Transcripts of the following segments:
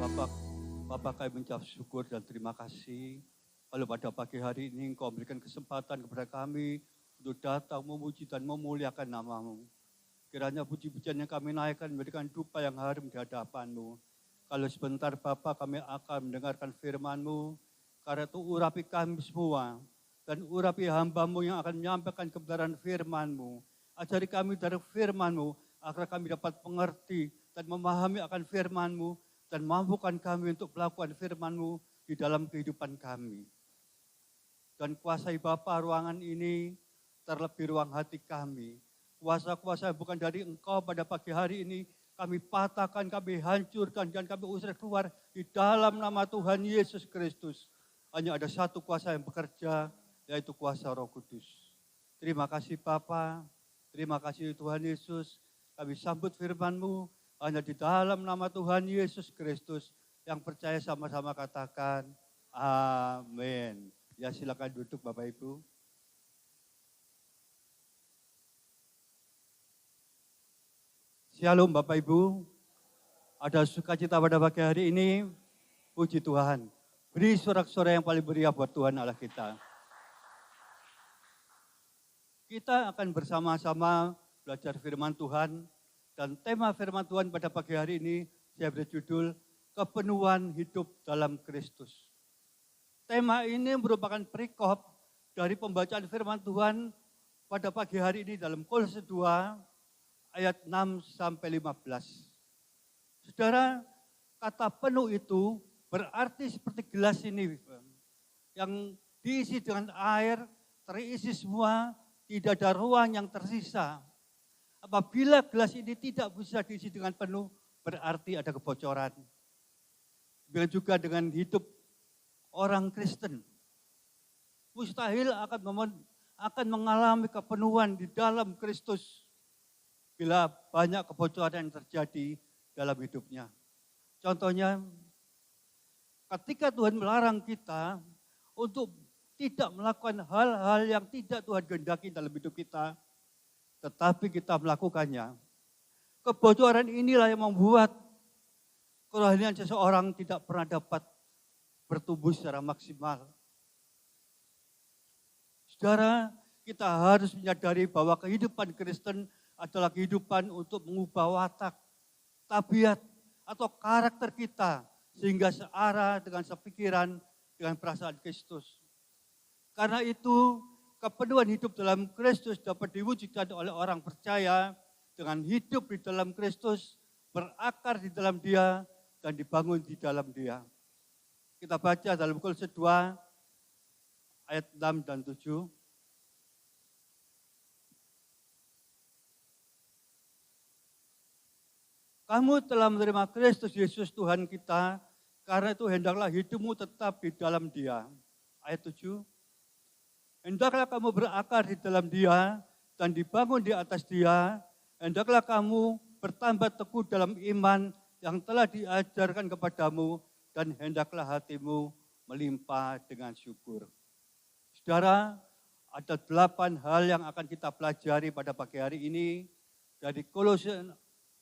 Bapak, Bapak kami mengucap syukur dan terima kasih. Kalau pada pagi hari ini Engkau memberikan kesempatan kepada kami untuk datang memuji dan memuliakan nama-Mu. Kiranya puji-pujian yang kami naikkan memberikan dupa yang harum di hadapan-Mu. Kalau sebentar Bapak kami akan mendengarkan firman-Mu, karena itu urapi kami semua, dan urapi hamba-Mu yang akan menyampaikan kebenaran firman-Mu. Ajari kami dari firman-Mu, agar kami dapat mengerti dan memahami akan firman-Mu, dan mampukan kami untuk melakukan firman-Mu di dalam kehidupan kami. Dan kuasai Bapa ruangan ini, terlebih ruang hati kami. Kuasa-kuasa bukan dari Engkau pada pagi hari ini, kami patahkan, kami hancurkan, dan kami usir keluar di dalam nama Tuhan Yesus Kristus. Hanya ada satu kuasa yang bekerja, yaitu kuasa Roh Kudus. Terima kasih Bapa, terima kasih Tuhan Yesus. Kami sambut firman-Mu, hanya di dalam nama Tuhan Yesus Kristus. Yang percaya sama-sama katakan, amin. Ya silakan duduk Bapak Ibu. Shalom Bapak Ibu. Ada sukacita pada pagi hari ini. Puji Tuhan. Beri sorak-sorai yang paling meriah buat Tuhan Allah kita. Kita akan bersama-sama belajar firman Tuhan. Dan tema firman Tuhan pada pagi hari ini saya beri judul Kepenuhan Hidup dalam Kristus. Tema ini merupakan perikop dari pembacaan firman Tuhan pada pagi hari ini dalam Kolose 2 ayat 6 sampai 15. Saudara, kata penuh itu berarti seperti gelas ini yang diisi dengan air, terisi semua, tidak ada ruang yang tersisa. Apabila gelas ini tidak bisa diisi dengan penuh, berarti ada kebocoran. Begitu juga dengan hidup orang Kristen. Mustahil akan mengalami kepenuhan di dalam Kristus bila banyak kebocoran yang terjadi dalam hidupnya. Contohnya, ketika Tuhan melarang kita untuk tidak melakukan hal-hal yang tidak Tuhan kehendaki dalam hidup kita, tetapi kita melakukannya. Kebocoran inilah yang membuat kerohanian seseorang tidak pernah dapat bertumbuh secara maksimal. Saudara, kita harus menyadari bahwa kehidupan Kristen adalah kehidupan untuk mengubah watak, tabiat, atau karakter kita sehingga searah dengan sepikiran dengan perasaan Kristus. Karena itu, kepenuhan hidup dalam Kristus dapat diwujudkan oleh orang percaya dengan hidup di dalam Kristus, berakar di dalam Dia, dan dibangun di dalam Dia. Kita baca dalam Kolose 2 ayat 6 dan 7. Kamu telah menerima Kristus Yesus Tuhan kita, karena itu hendaklah hidupmu tetap di dalam Dia. Ayat 7. Hendaklah kamu berakar di dalam Dia dan dibangun di atas Dia. Hendaklah kamu bertambah teguh dalam iman yang telah diajarkan kepadamu, dan hendaklah hatimu melimpah dengan syukur. Saudara, ada 8 hal yang akan kita pelajari pada pagi hari ini dari Kolose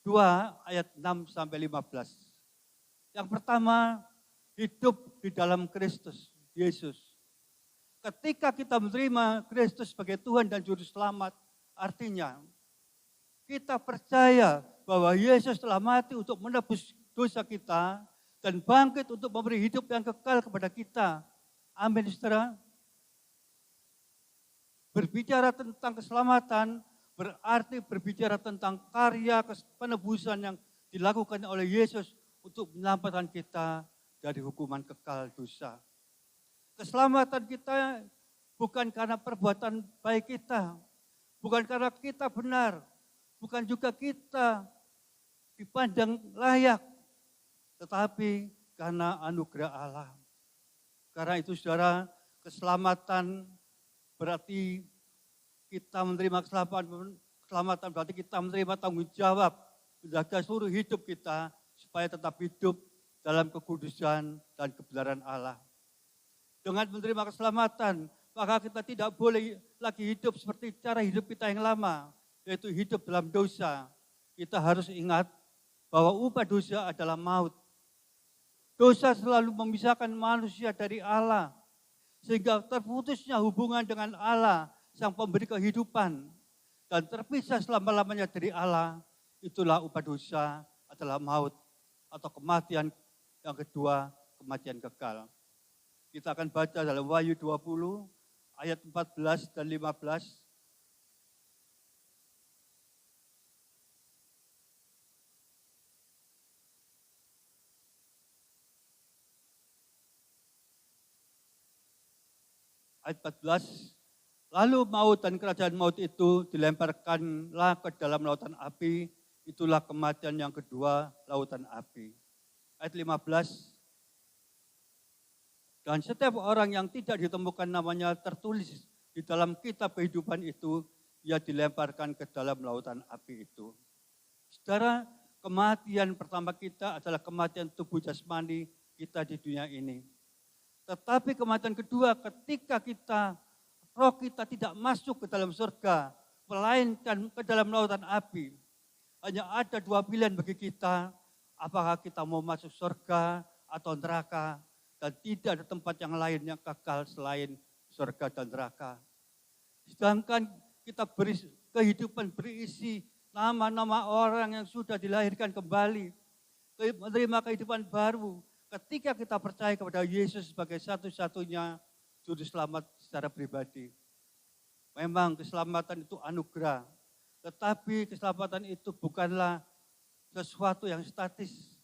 2 ayat 6 sampai 15. Yang pertama, hidup di dalam Kristus Yesus. Ketika kita menerima Kristus sebagai Tuhan dan Juru Selamat, artinya kita percaya bahwa Yesus telah mati untuk menebus dosa kita dan bangkit untuk memberi hidup yang kekal kepada kita. Amin, saudara. Berbicara tentang keselamatan berarti berbicara tentang karya penebusan yang dilakukan oleh Yesus untuk menyelamatkan kita dari hukuman kekal dosa. Keselamatan kita bukan karena perbuatan baik kita, bukan karena kita benar, bukan juga kita dipandang layak, tetapi karena anugerah Allah. Karena itu saudara, keselamatan berarti kita menerima keselamatan berarti kita menerima tanggung jawab menjaga seluruh hidup kita supaya tetap hidup dalam kekudusan dan kebenaran Allah. Dengan menerima keselamatan, maka kita tidak boleh lagi hidup seperti cara hidup kita yang lama, yaitu hidup dalam dosa. Kita harus ingat bahwa upah dosa adalah maut. Dosa selalu memisahkan manusia dari Allah, sehingga terputusnya hubungan dengan Allah, Sang Pemberi kehidupan, dan terpisah selama-lamanya dari Allah. Itulah upah dosa adalah maut atau kematian yang kedua, kematian kekal. Kita akan baca dalam Wahyu 20 ayat 14 dan 15. Ayat 14, lalu maut dan kerajaan maut itu dilemparkanlah ke dalam lautan api, itulah kematian yang kedua, lautan api. Ayat 15, dan setiap orang yang tidak ditemukan namanya tertulis di dalam kitab kehidupan itu, ia dilemparkan ke dalam lautan api itu. Saudara, kematian pertama kita adalah kematian tubuh jasmani kita di dunia ini. Tetapi kematian kedua ketika roh kita tidak masuk ke dalam surga, melainkan ke dalam lautan api. Hanya ada dua pilihan bagi kita, apakah kita mau masuk surga atau neraka, dan tidak ada tempat yang lain yang kekal selain surga dan neraka. Sedangkan kita kehidupan berisi nama-nama orang yang sudah dilahirkan kembali, menerima kehidupan baru, ketika kita percaya kepada Yesus sebagai satu-satunya juru selamat secara pribadi. Memang keselamatan itu anugerah, tetapi keselamatan itu bukanlah sesuatu yang statis,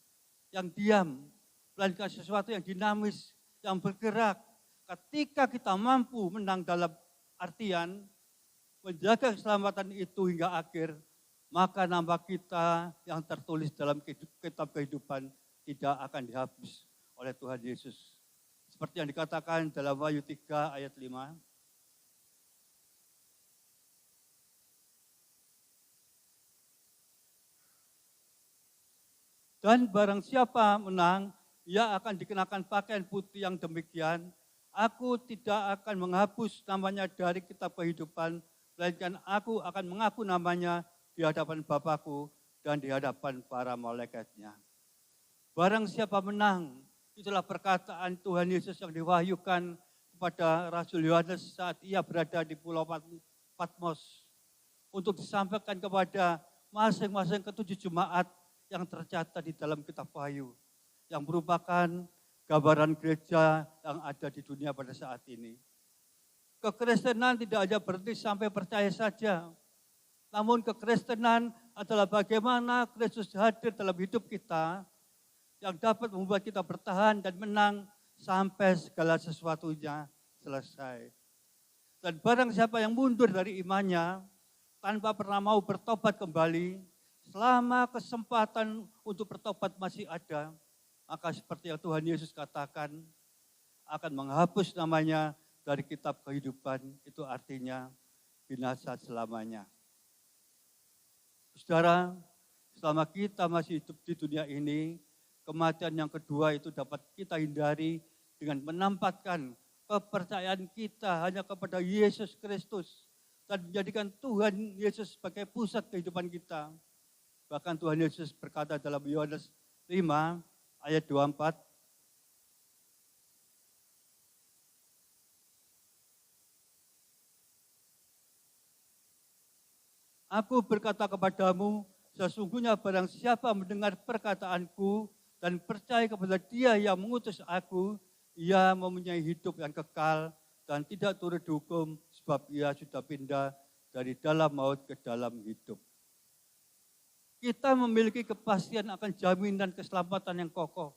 yang diam, melainkan sesuatu yang dinamis, yang bergerak. Ketika kita mampu menang dalam artian menjaga keselamatan itu hingga akhir, maka nama kita yang tertulis dalam kitab kehidupan tidak akan dihapus oleh Tuhan Yesus. Seperti yang dikatakan dalam Wahyu 3 ayat 5. Dan barang siapa menang, ia akan dikenakan pakaian putih yang demikian. Aku tidak akan menghapus namanya dari kitab kehidupan, melainkan aku akan mengaku namanya di hadapan Bapakku dan di hadapan para malaikatnya. Barang siapa menang, itulah perkataan Tuhan Yesus yang diwahyukan kepada Rasul Yohanes saat ia berada di Pulau Patmos, untuk disampaikan kepada masing-masing ketujuh jemaat yang tercatat di dalam kitab Wahyu, yang merupakan gambaran gereja yang ada di dunia pada saat ini. Kekristenan tidak hanya berhenti sampai percaya saja, namun kekristenan adalah bagaimana Kristus hadir dalam hidup kita, yang dapat membuat kita bertahan dan menang sampai segala sesuatunya selesai. Dan barang siapa yang mundur dari imannya, tanpa pernah mau bertobat kembali, selama kesempatan untuk bertobat masih ada, maka seperti yang Tuhan Yesus katakan, akan menghapus namanya dari kitab kehidupan, itu artinya binasa selamanya. Saudara, selama kita masih hidup di dunia ini, kematian yang kedua itu dapat kita hindari dengan menempatkan kepercayaan kita hanya kepada Yesus Kristus dan menjadikan Tuhan Yesus sebagai pusat kehidupan kita. Bahkan Tuhan Yesus berkata dalam Yohanes 5 ayat 24, Aku berkata kepadamu, sesungguhnya barang siapa mendengar perkataanku dan percaya kepada Dia yang mengutus aku, ia mempunyai hidup yang kekal dan tidak turut dihukum, sebab ia sudah pindah dari dalam maut ke dalam hidup. Kita memiliki kepastian akan jaminan keselamatan yang kokoh.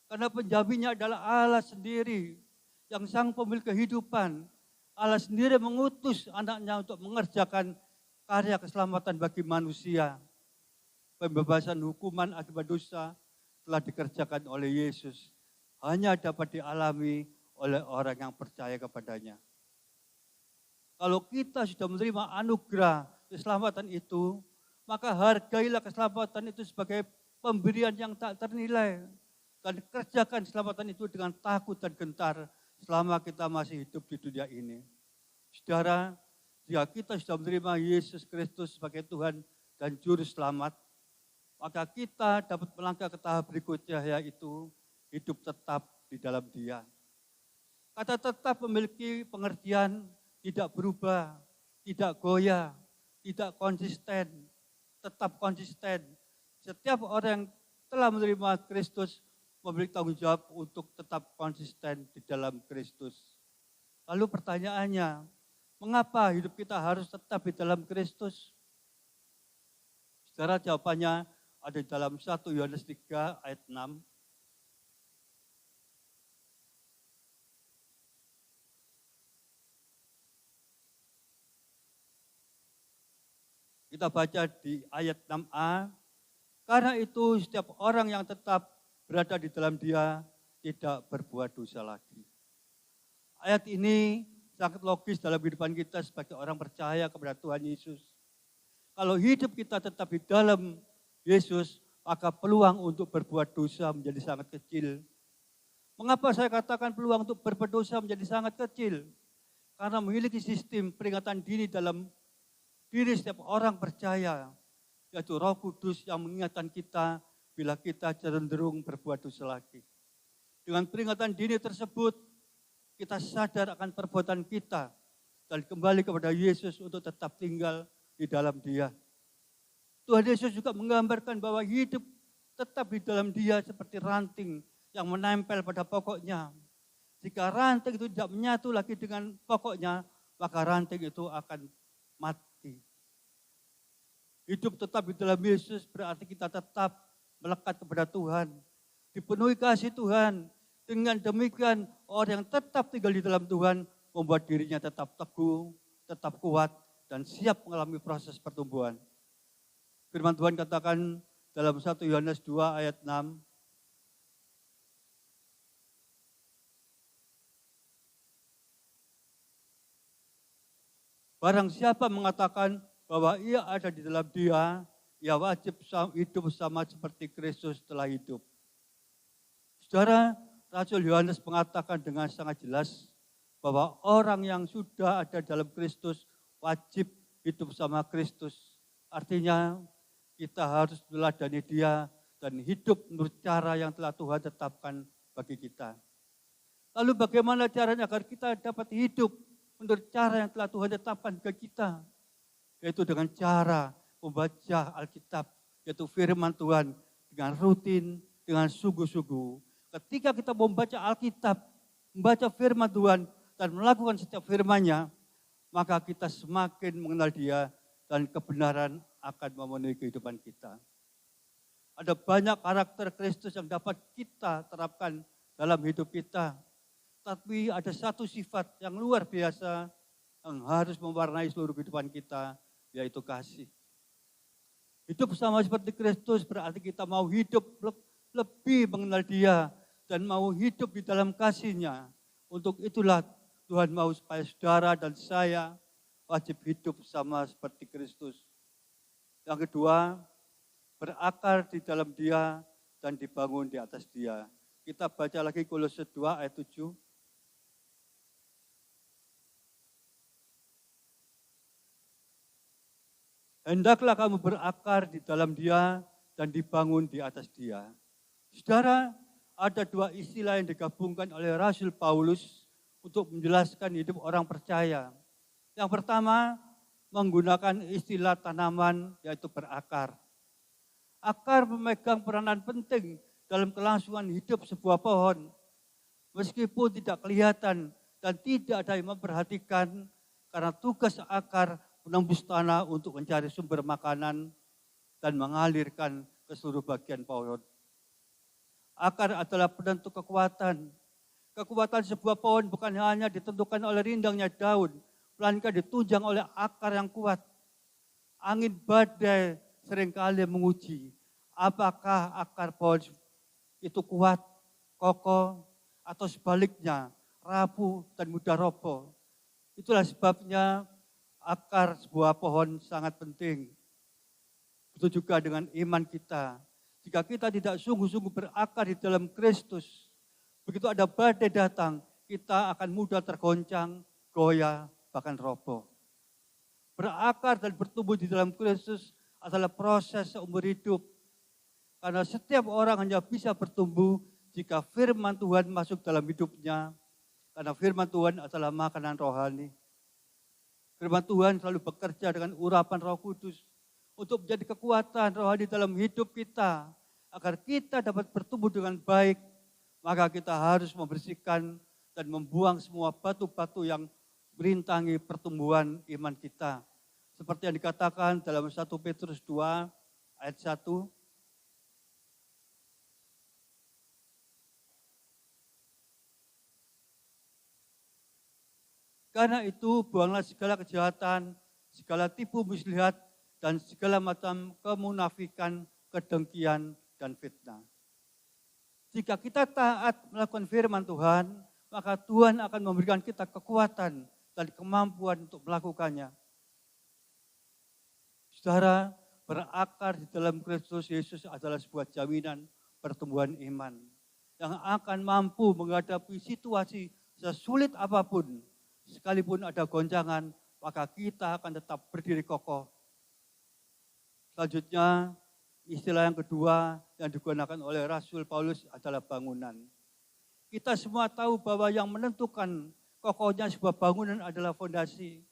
Karena penjaminnya adalah Allah sendiri, yang sang pemilik kehidupan. Allah sendiri mengutus anaknya untuk mengerjakan karya keselamatan bagi manusia. Pembebasan hukuman akibat dosa telah dikerjakan oleh Yesus, hanya dapat dialami oleh orang yang percaya kepadanya. Kalau kita sudah menerima anugerah keselamatan itu, maka hargailah keselamatan itu sebagai pemberian yang tak ternilai. Dan kerjakan keselamatan itu dengan takut dan gentar selama kita masih hidup di dunia ini. Saudara, jika kita sudah menerima Yesus Kristus sebagai Tuhan dan Juru Selamat, maka kita dapat melangkah ke tahap berikutnya, yaitu hidup tetap di dalam Dia. Kata tetap memiliki pengertian tidak berubah, tidak goyah, tidak konsisten, tetap konsisten. Setiap orang yang telah menerima Kristus memiliki tanggung jawab untuk tetap konsisten di dalam Kristus. Lalu pertanyaannya, mengapa hidup kita harus tetap di dalam Kristus? Saudara, jawabannya ada di dalam 1 Yohanes 3 ayat 6. Kita baca di ayat 6a, karena itu setiap orang yang tetap berada di dalam Dia tidak berbuat dosa lagi. Ayat ini sangat logis dalam kehidupan kita sebagai orang percaya kepada Tuhan Yesus. Kalau hidup kita tetap di dalam Yesus, maka peluang untuk berbuat dosa menjadi sangat kecil. Mengapa saya katakan peluang untuk berbuat dosa menjadi sangat kecil? Karena memiliki sistem peringatan dini dalam diri setiap orang percaya, yaitu Roh Kudus yang mengingatkan kita bila kita cenderung berbuat dosa lagi. Dengan peringatan dini tersebut, kita sadar akan perbuatan kita dan kembali kepada Yesus untuk tetap tinggal di dalam Dia. Tuhan Yesus juga menggambarkan bahwa hidup tetap di dalam Dia seperti ranting yang menempel pada pokoknya. Jika ranting itu tidak menyatu lagi dengan pokoknya, maka ranting itu akan mati. Hidup tetap di dalam Yesus berarti kita tetap melekat kepada Tuhan. Dipenuhi kasih Tuhan. Dengan demikian orang yang tetap tinggal di dalam Tuhan membuat dirinya tetap teguh, tetap kuat, dan siap mengalami proses pertumbuhan. Firman Tuhan katakan dalam 1 Yohanes 2 ayat 6. Barang siapa mengatakan bahwa ia ada di dalam Dia, ia wajib hidup sama seperti Kristus telah hidup. Saudara, Rasul Yohanes mengatakan dengan sangat jelas bahwa orang yang sudah ada dalam Kristus wajib hidup sama Kristus. Artinya kita harus meladani Dia dan hidup menurut cara yang telah Tuhan tetapkan bagi kita. Lalu bagaimana caranya agar kita dapat hidup menurut cara yang telah Tuhan tetapkan bagi kita? Yaitu dengan cara membaca Alkitab, yaitu firman Tuhan dengan rutin, dengan sungguh-sungguh. Ketika kita membaca Alkitab, membaca firman Tuhan, dan melakukan setiap firman-Nya, maka kita semakin mengenal Dia dan kebenaran akan memenuhi kehidupan kita. Ada banyak karakter Kristus yang dapat kita terapkan dalam hidup kita. Tapi ada satu sifat yang luar biasa yang harus mewarnai seluruh kehidupan kita, yaitu kasih. Hidup sama seperti Kristus berarti kita mau hidup lebih mengenal Dia dan mau hidup di dalam kasih-Nya. Untuk itulah Tuhan mau supaya saudara dan saya wajib hidup sama seperti Kristus. Yang kedua, berakar di dalam Dia dan dibangun di atas Dia. Kita baca lagi Kolose 2 ayat 7. Hendaklah kamu berakar di dalam Dia dan dibangun di atas Dia. Saudara, ada dua istilah yang digabungkan oleh Rasul Paulus untuk menjelaskan hidup orang percaya. Yang pertama, menggunakan istilah tanaman, yaitu berakar. Akar memegang peranan penting dalam kelangsungan hidup sebuah pohon. Meskipun tidak kelihatan dan tidak ada yang memperhatikan, karena tugas akar menembus tanah untuk mencari sumber makanan dan mengalirkan ke seluruh bagian pohon. Akar adalah penentu kekuatan. Kekuatan sebuah pohon bukan hanya ditentukan oleh rindangnya daun, melainkan ditunjang oleh akar yang kuat. Angin badai seringkali menguji apakah akar pohon itu kuat, kokoh, atau sebaliknya rapuh dan mudah roboh. Itulah sebabnya akar sebuah pohon sangat penting. Begitu juga dengan iman kita. Jika kita tidak sungguh-sungguh berakar di dalam Kristus, begitu ada badai datang, kita akan mudah tergoncang, goyah, bahkan roboh. Berakar dan bertumbuh di dalam Kristus adalah proses seumur hidup. Karena setiap orang hanya bisa bertumbuh jika firman Tuhan masuk dalam hidupnya, karena firman Tuhan adalah makanan rohani. Firman Tuhan selalu bekerja dengan urapan Roh Kudus untuk menjadi kekuatan rohani dalam hidup kita, agar kita dapat bertumbuh dengan baik. Maka kita harus membersihkan dan membuang semua batu-batu yang merintangi pertumbuhan iman kita. Seperti yang dikatakan dalam 1 Petrus 2 ayat 1. Karena itu buanglah segala kejahatan, segala tipu muslihat, dan segala macam kemunafikan, kedengkian, dan fitnah. Jika kita taat melakukan firman Tuhan, maka Tuhan akan memberikan kita kekuatan dan kemampuan untuk melakukannya. Saudara, berakar di dalam Kristus Yesus adalah sebuah jaminan pertumbuhan iman yang akan mampu menghadapi situasi sesulit apapun. Sekalipun ada goncangan, maka kita akan tetap berdiri kokoh. Selanjutnya, istilah yang kedua yang digunakan oleh Rasul Paulus adalah bangunan. Kita semua tahu bahwa yang menentukan kokohnya sebuah bangunan adalah fondasi.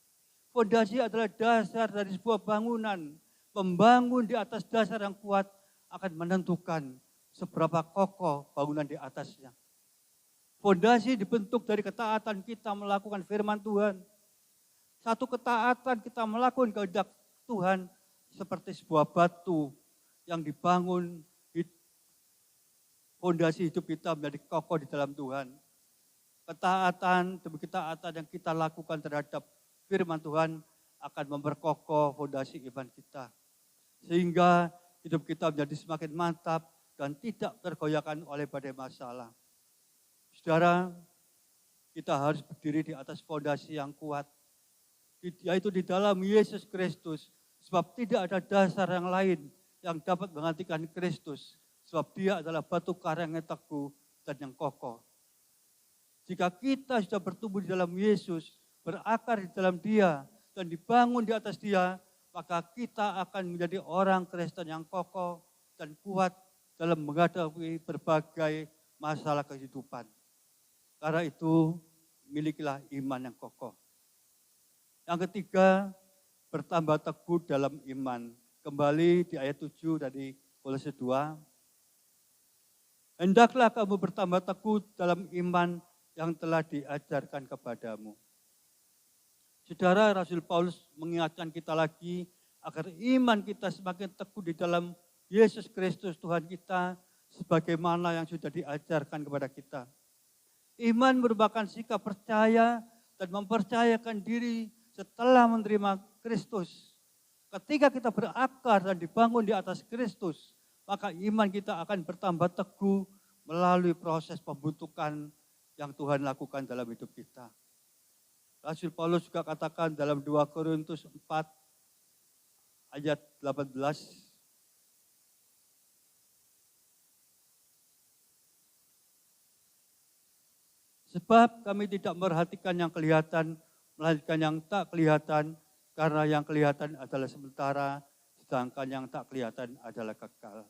Fondasi adalah dasar dari sebuah bangunan. Membangun di atas dasar yang kuat akan menentukan seberapa kokoh bangunan di atasnya. Fondasi dibentuk dari ketaatan kita melakukan firman Tuhan. Satu ketaatan kita melakukan kehendak Tuhan seperti sebuah batu yang dibangun, fondasi hidup kita menjadi kokoh di dalam Tuhan. Ketaatan demi ketaatan yang kita lakukan terhadap firman Tuhan akan memperkokoh fondasi iman kita. Sehingga hidup kita menjadi semakin mantap dan tidak tergoyahkan oleh badai masalah. Saudara, kita harus berdiri di atas fondasi yang kuat, yaitu di dalam Yesus Kristus. Sebab tidak ada dasar yang lain yang dapat menggantikan Kristus. Sebab dia adalah batu karang yang teguh dan yang kokoh. Jika kita sudah bertumbuh di dalam Yesus, berakar di dalam dia, dan dibangun di atas dia, maka kita akan menjadi orang Kristen yang kokoh dan kuat dalam menghadapi berbagai masalah kehidupan. Karena itu, milikilah iman yang kokoh. Yang ketiga, bertambah teguh dalam iman. Kembali di ayat 7 dari Kolose 2. Hendaklah kamu bertambah teguh dalam iman yang telah diajarkan kepadamu. Saudara, Rasul Paulus mengingatkan kita lagi agar iman kita semakin teguh di dalam Yesus Kristus Tuhan kita, sebagaimana yang sudah diajarkan kepada kita. Iman merupakan sikap percaya dan mempercayakan diri setelah menerima Kristus. Ketika kita berakar dan dibangun di atas Kristus, maka iman kita akan bertambah teguh melalui proses pembentukan yang Tuhan lakukan dalam hidup kita. Rasul Paulus juga katakan dalam 2 Korintus 4 ayat 18. Sebab kami tidak memperhatikan yang kelihatan, melainkan yang tak kelihatan, karena yang kelihatan adalah sementara, sedangkan yang tak kelihatan adalah kekal.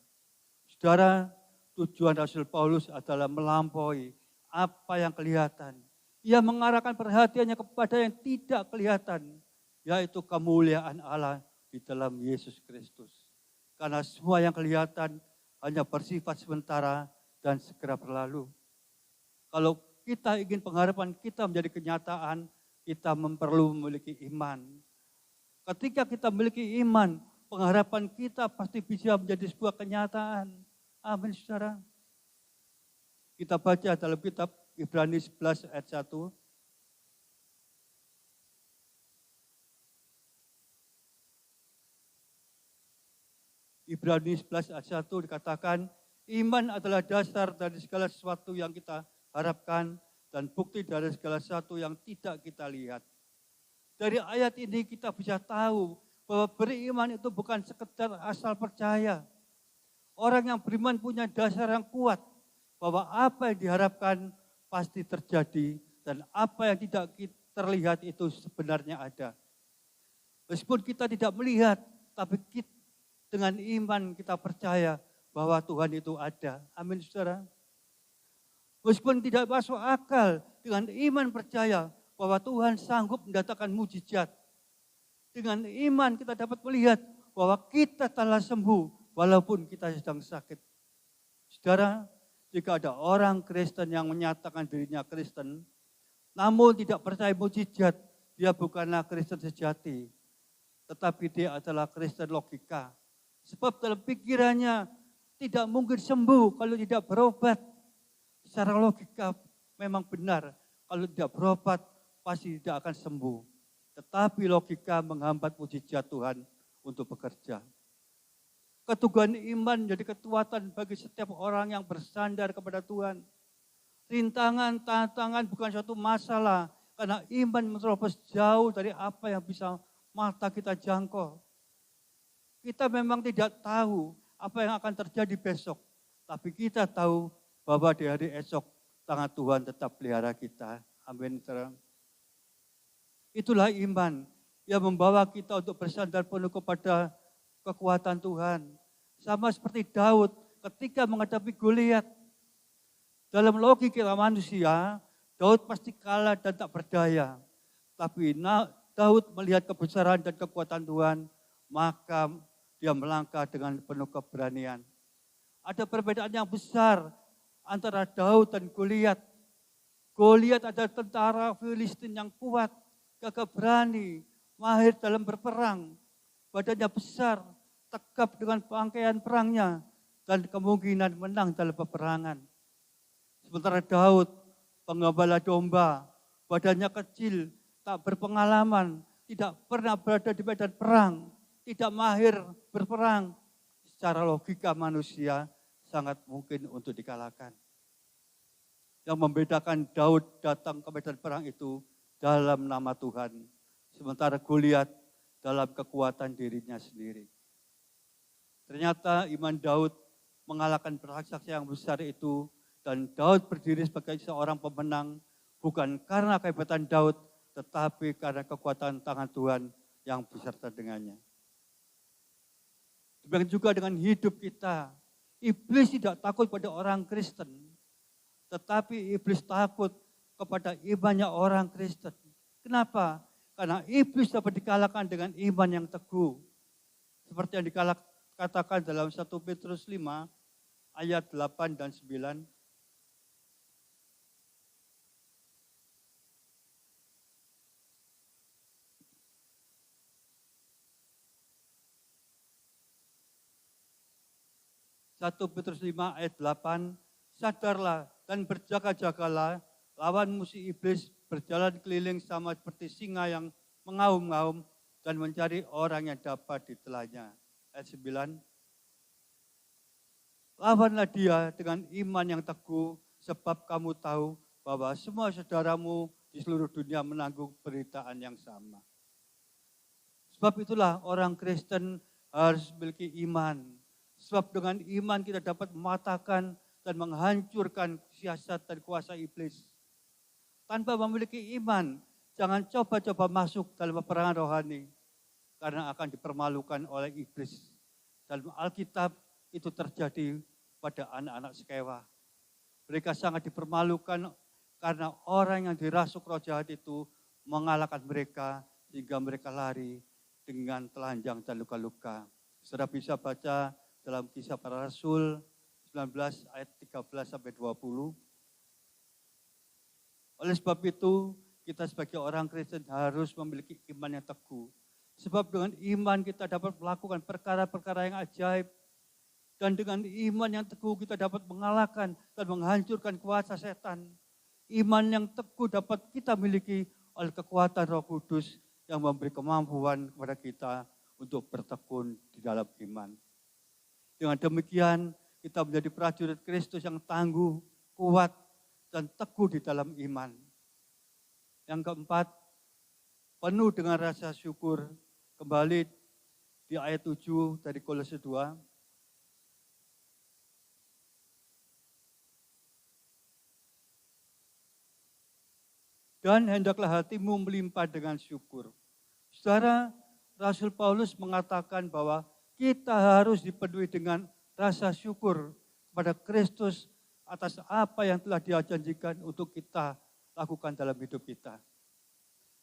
Saudara, tujuan Rasul Paulus adalah melampaui apa yang kelihatan. Ia mengarahkan perhatiannya kepada yang tidak kelihatan, yaitu kemuliaan Allah di dalam Yesus Kristus. Karena semua yang kelihatan hanya bersifat sementara dan segera berlalu. Kalau kita ingin pengharapan kita menjadi kenyataan, kita perlu memiliki iman. Ketika kita memiliki iman, pengharapan kita pasti bisa menjadi sebuah kenyataan. Amin, saudara. Kita baca dalam kitab Ibrani 11 ayat 1. Ibrani 11 ayat 1 dikatakan, iman adalah dasar dari segala sesuatu yang kita harapkan dan bukti dari segala sesuatu yang tidak kita lihat. Dari ayat ini kita bisa tahu bahwa beriman itu bukan sekedar asal percaya. Orang yang beriman punya dasar yang kuat bahwa apa yang diharapkan pasti terjadi dan apa yang tidak terlihat itu sebenarnya ada. Meskipun kita tidak melihat, tapi dengan iman kita percaya bahwa Tuhan itu ada. Amin, saudara. Meskipun tidak masuk akal, dengan iman percaya bahwa Tuhan sanggup mendatangkan mujizat. Dengan iman kita dapat melihat bahwa kita telah sembuh walaupun kita sedang sakit. Saudara, jika ada orang Kristen yang menyatakan dirinya Kristen, namun tidak percaya mujizat, dia bukanlah Kristen sejati. Tetapi dia adalah Kristen logika. Sebab dalam pikirannya tidak mungkin sembuh kalau tidak berobat. Secara logika memang benar, kalau tidak berobat pasti tidak akan sembuh. Tetapi logika menghambat mujizat Tuhan untuk bekerja. Keteguhan iman menjadi kekuatan bagi setiap orang yang bersandar kepada Tuhan. Rintangan, tantangan bukan suatu masalah, karena iman menerobos jauh dari apa yang bisa mata kita jangkau. Kita memang tidak tahu apa yang akan terjadi besok, tapi kita tahu bahwa di hari esok tangan Tuhan tetap pelihara kita. Amin. Itulah iman yang membawa kita untuk bersandar penuh kepada kekuatan Tuhan. Sama seperti Daud ketika menghadapi Goliat. Dalam logika manusia, Daud pasti kalah dan tak berdaya. Tapi Daud melihat kebesaran dan kekuatan Tuhan, maka dia melangkah dengan penuh keberanian. Ada perbedaan yang besar antara Daud dan Goliat. Goliat adalah tentara Filistin yang kuat, gagah berani, mahir dalam berperang. Badannya besar, tegap dengan pakaian perangnya, dan kemungkinan menang dalam peperangan. Sementara Daud, penggembala domba, badannya kecil, tak berpengalaman, tidak pernah berada di medan perang, tidak mahir berperang. Secara logika manusia, sangat mungkin untuk dikalahkan. Yang membedakan Daud datang ke medan perang itu dalam nama Tuhan. Sementara Goliat dalam kekuatan dirinya sendiri. Ternyata iman Daud mengalahkan raksasa yang besar itu. Dan Daud berdiri sebagai seorang pemenang. Bukan karena kehebatan Daud, tetapi karena kekuatan tangan Tuhan yang beserta dengannya. Demikian juga dengan hidup kita. Iblis tidak takut pada orang Kristen, tetapi iblis takut kepada imannya orang Kristen. Kenapa? Karena iblis dapat dikalahkan dengan iman yang teguh. Seperti yang dikatakan dalam 1 Petrus 5 ayat 8 dan 9. Satu Petrus 5 ayat 8, sadarlah dan berjaga-jagalah, lawan musuh iblis berjalan keliling sama seperti singa yang mengaum-ngaum dan mencari orang yang dapat ditelannya. Ayat 9, lawanlah dia dengan iman yang teguh, sebab kamu tahu bahwa semua saudaramu di seluruh dunia menanggung penderitaan yang sama. Sebab itulah orang Kristen harus memiliki iman. Sebab dengan iman kita dapat mematahkan dan menghancurkan siasat dan kuasa iblis. Tanpa memiliki iman, jangan coba-coba masuk dalam peperangan rohani. Karena akan dipermalukan oleh iblis. Dalam Alkitab itu terjadi pada anak-anak Skewa. Mereka sangat dipermalukan karena orang yang dirasuk roh jahat itu mengalahkan mereka sehingga mereka lari dengan telanjang dan luka-luka. Saudara bisa baca dalam Kisah Para Rasul 19 ayat 13 sampai 20. Oleh sebab itu, kita sebagai orang Kristen harus memiliki iman yang teguh. Sebab dengan iman kita dapat melakukan perkara-perkara yang ajaib. Dan dengan iman yang teguh kita dapat mengalahkan dan menghancurkan kuasa setan. Iman yang teguh dapat kita miliki oleh kekuatan Roh Kudus yang memberi kemampuan kepada kita untuk bertekun di dalam iman. Dengan demikian, kita menjadi prajurit Kristus yang tangguh, kuat, dan teguh di dalam iman. Yang keempat, penuh dengan rasa syukur. Kembali di ayat 7 dari Kolose 2. Dan hendaklah hatimu melimpah dengan syukur. Saudara, Rasul Paulus mengatakan bahwa kita harus dipenuhi dengan rasa syukur kepada Kristus atas apa yang telah Dia janjikan untuk kita lakukan dalam hidup kita.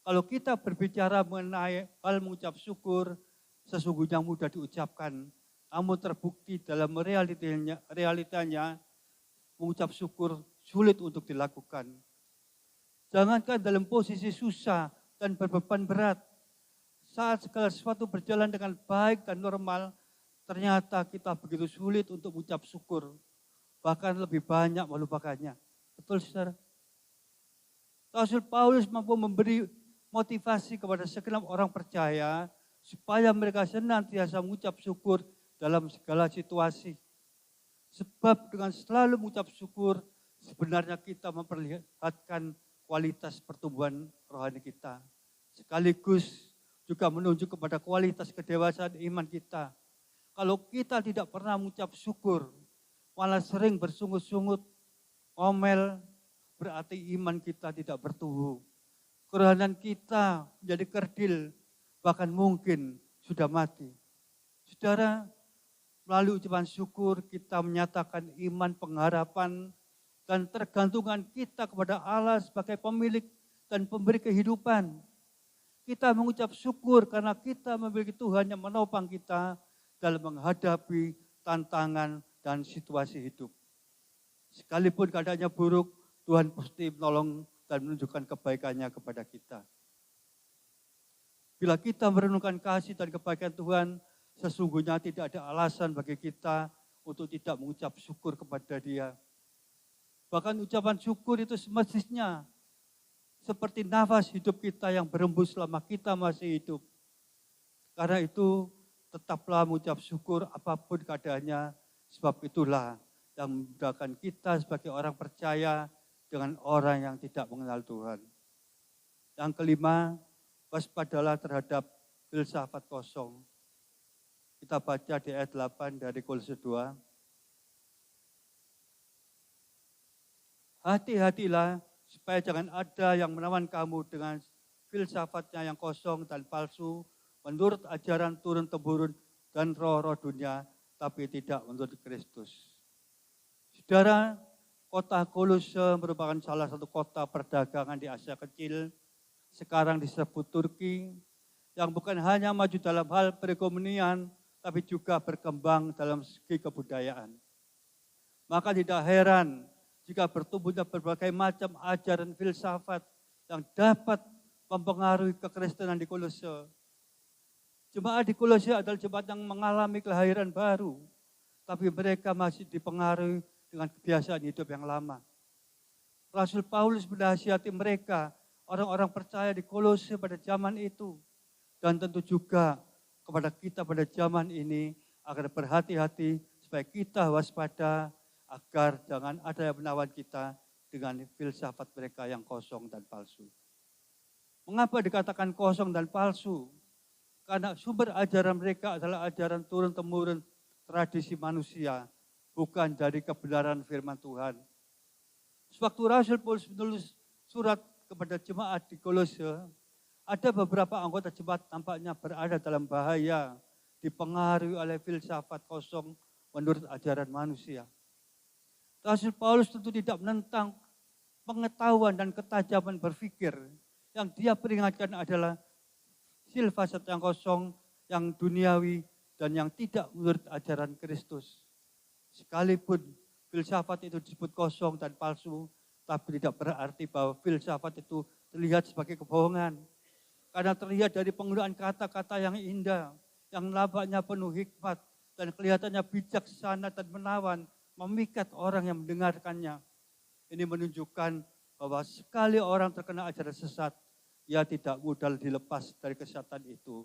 Kalau kita berbicara mengenai hal mengucap syukur, sesungguhnya mudah diucapkan, namun terbukti dalam realitanya mengucap syukur sulit untuk dilakukan. Jangankan dalam posisi susah dan berbeban berat, saat segala sesuatu berjalan dengan baik dan normal, ternyata kita begitu sulit untuk mengucap syukur, bahkan lebih banyak melupakannya. Betul, saudara? Rasul Paulus mampu memberi motivasi kepada segenap orang percaya supaya mereka senantiasa mengucap syukur dalam segala situasi. Sebab dengan selalu mengucap syukur, sebenarnya kita memperlihatkan kualitas pertumbuhan rohani kita. Sekaligus juga menunjuk kepada kualitas kedewasaan iman kita. Kalau kita tidak pernah mengucap syukur, malah sering bersungut-sungut, ngomel, berarti iman kita tidak bertumbuh. Kerohanian kita menjadi kerdil, bahkan mungkin sudah mati. Saudara, melalui ucapan syukur kita menyatakan iman pengharapan dan tergantungan kita kepada Allah sebagai pemilik dan pemberi kehidupan. Kita mengucap syukur karena kita memiliki Tuhan yang menopang kita dalam menghadapi tantangan dan situasi hidup. Sekalipun keadaannya buruk, Tuhan pasti menolong dan menunjukkan kebaikannya kepada kita. Bila kita merenungkan kasih dan kebaikan Tuhan, sesungguhnya tidak ada alasan bagi kita untuk tidak mengucap syukur kepada Dia. Bahkan ucapan syukur itu semestinya seperti nafas hidup kita yang berembus selama kita masih hidup. Karena itu tetaplah mengucap syukur apapun keadaannya, sebab itulah yang membedakan kita sebagai orang percaya dengan orang yang tidak mengenal Tuhan. Yang kelima, waspadalah terhadap filsafat kosong. Kita baca di ayat 8 dari Kolose 2. Hati-hatilah supaya jangan ada yang menawan kamu dengan filsafatnya yang kosong dan palsu, menurut ajaran turun-temurun dan roh-roh dunia, tapi tidak menurut Kristus. Saudara, kota Kolose merupakan salah satu kota perdagangan di Asia Kecil, sekarang disebut Turki, yang bukan hanya maju dalam hal perekonomian, tapi juga berkembang dalam segi kebudayaan. Maka tidak heran jika bertumbuhnya berbagai macam ajaran filsafat yang dapat mempengaruhi kekristenan di Kolose. Jemaat di Kolose adalah jemaat yang mengalami kelahiran baru, tapi mereka masih dipengaruhi dengan kebiasaan hidup yang lama. Rasul Paulus menasihati mereka, orang-orang percaya di Kolose pada zaman itu, dan tentu juga kepada kita pada zaman ini, agar berhati-hati supaya kita waspada, agar jangan ada yang menawan kita dengan filsafat mereka yang kosong dan palsu. Mengapa dikatakan kosong dan palsu? Karena sumber ajaran mereka adalah ajaran turun-temurun tradisi manusia, bukan dari kebenaran firman Tuhan. Sewaktu Rasul Paulus menulis surat kepada jemaat di Kolose, ada beberapa anggota jemaat tampaknya berada dalam bahaya, dipengaruhi oleh filsafat kosong menurut ajaran manusia. Rasul Paulus tentu tidak menentang pengetahuan dan ketajaman berpikir. Yang dia peringatkan adalah filsafat yang kosong, yang duniawi, dan yang tidak menurut ajaran Kristus. Sekalipun filsafat itu disebut kosong dan palsu, tapi tidak berarti bahwa filsafat itu terlihat sebagai kebohongan. Karena terlihat dari penggunaan kata-kata yang indah, yang nampaknya penuh hikmat, dan kelihatannya bijaksana dan menawan, memikat orang yang mendengarkannya. Ini menunjukkan bahwa sekali orang terkena ajaran sesat, ia tidak mudah dilepas dari kesesatan itu.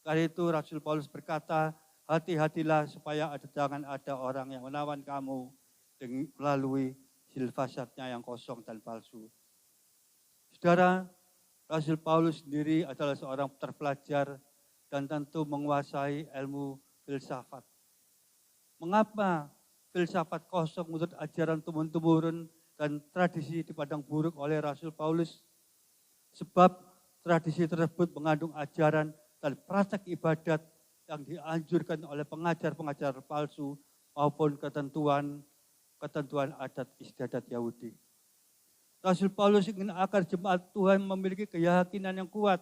Karena itu Rasul Paulus berkata, hati-hatilah supaya jangan ada orang yang menawan kamu melalui filsafatnya yang kosong dan palsu. Saudara, Rasul Paulus sendiri adalah seorang terpelajar dan tentu menguasai ilmu filsafat. Mengapa filsafat kosong menurut ajaran turun-temurun dan tradisi dipandang buruk oleh Rasul Paulus? Sebab tradisi tersebut mengandung ajaran dan praktek ibadat yang dianjurkan oleh pengajar-pengajar palsu maupun ketentuan ketentuan adat istiadat Yahudi. Rasul Paulus ingin agar jemaat Tuhan memiliki keyakinan yang kuat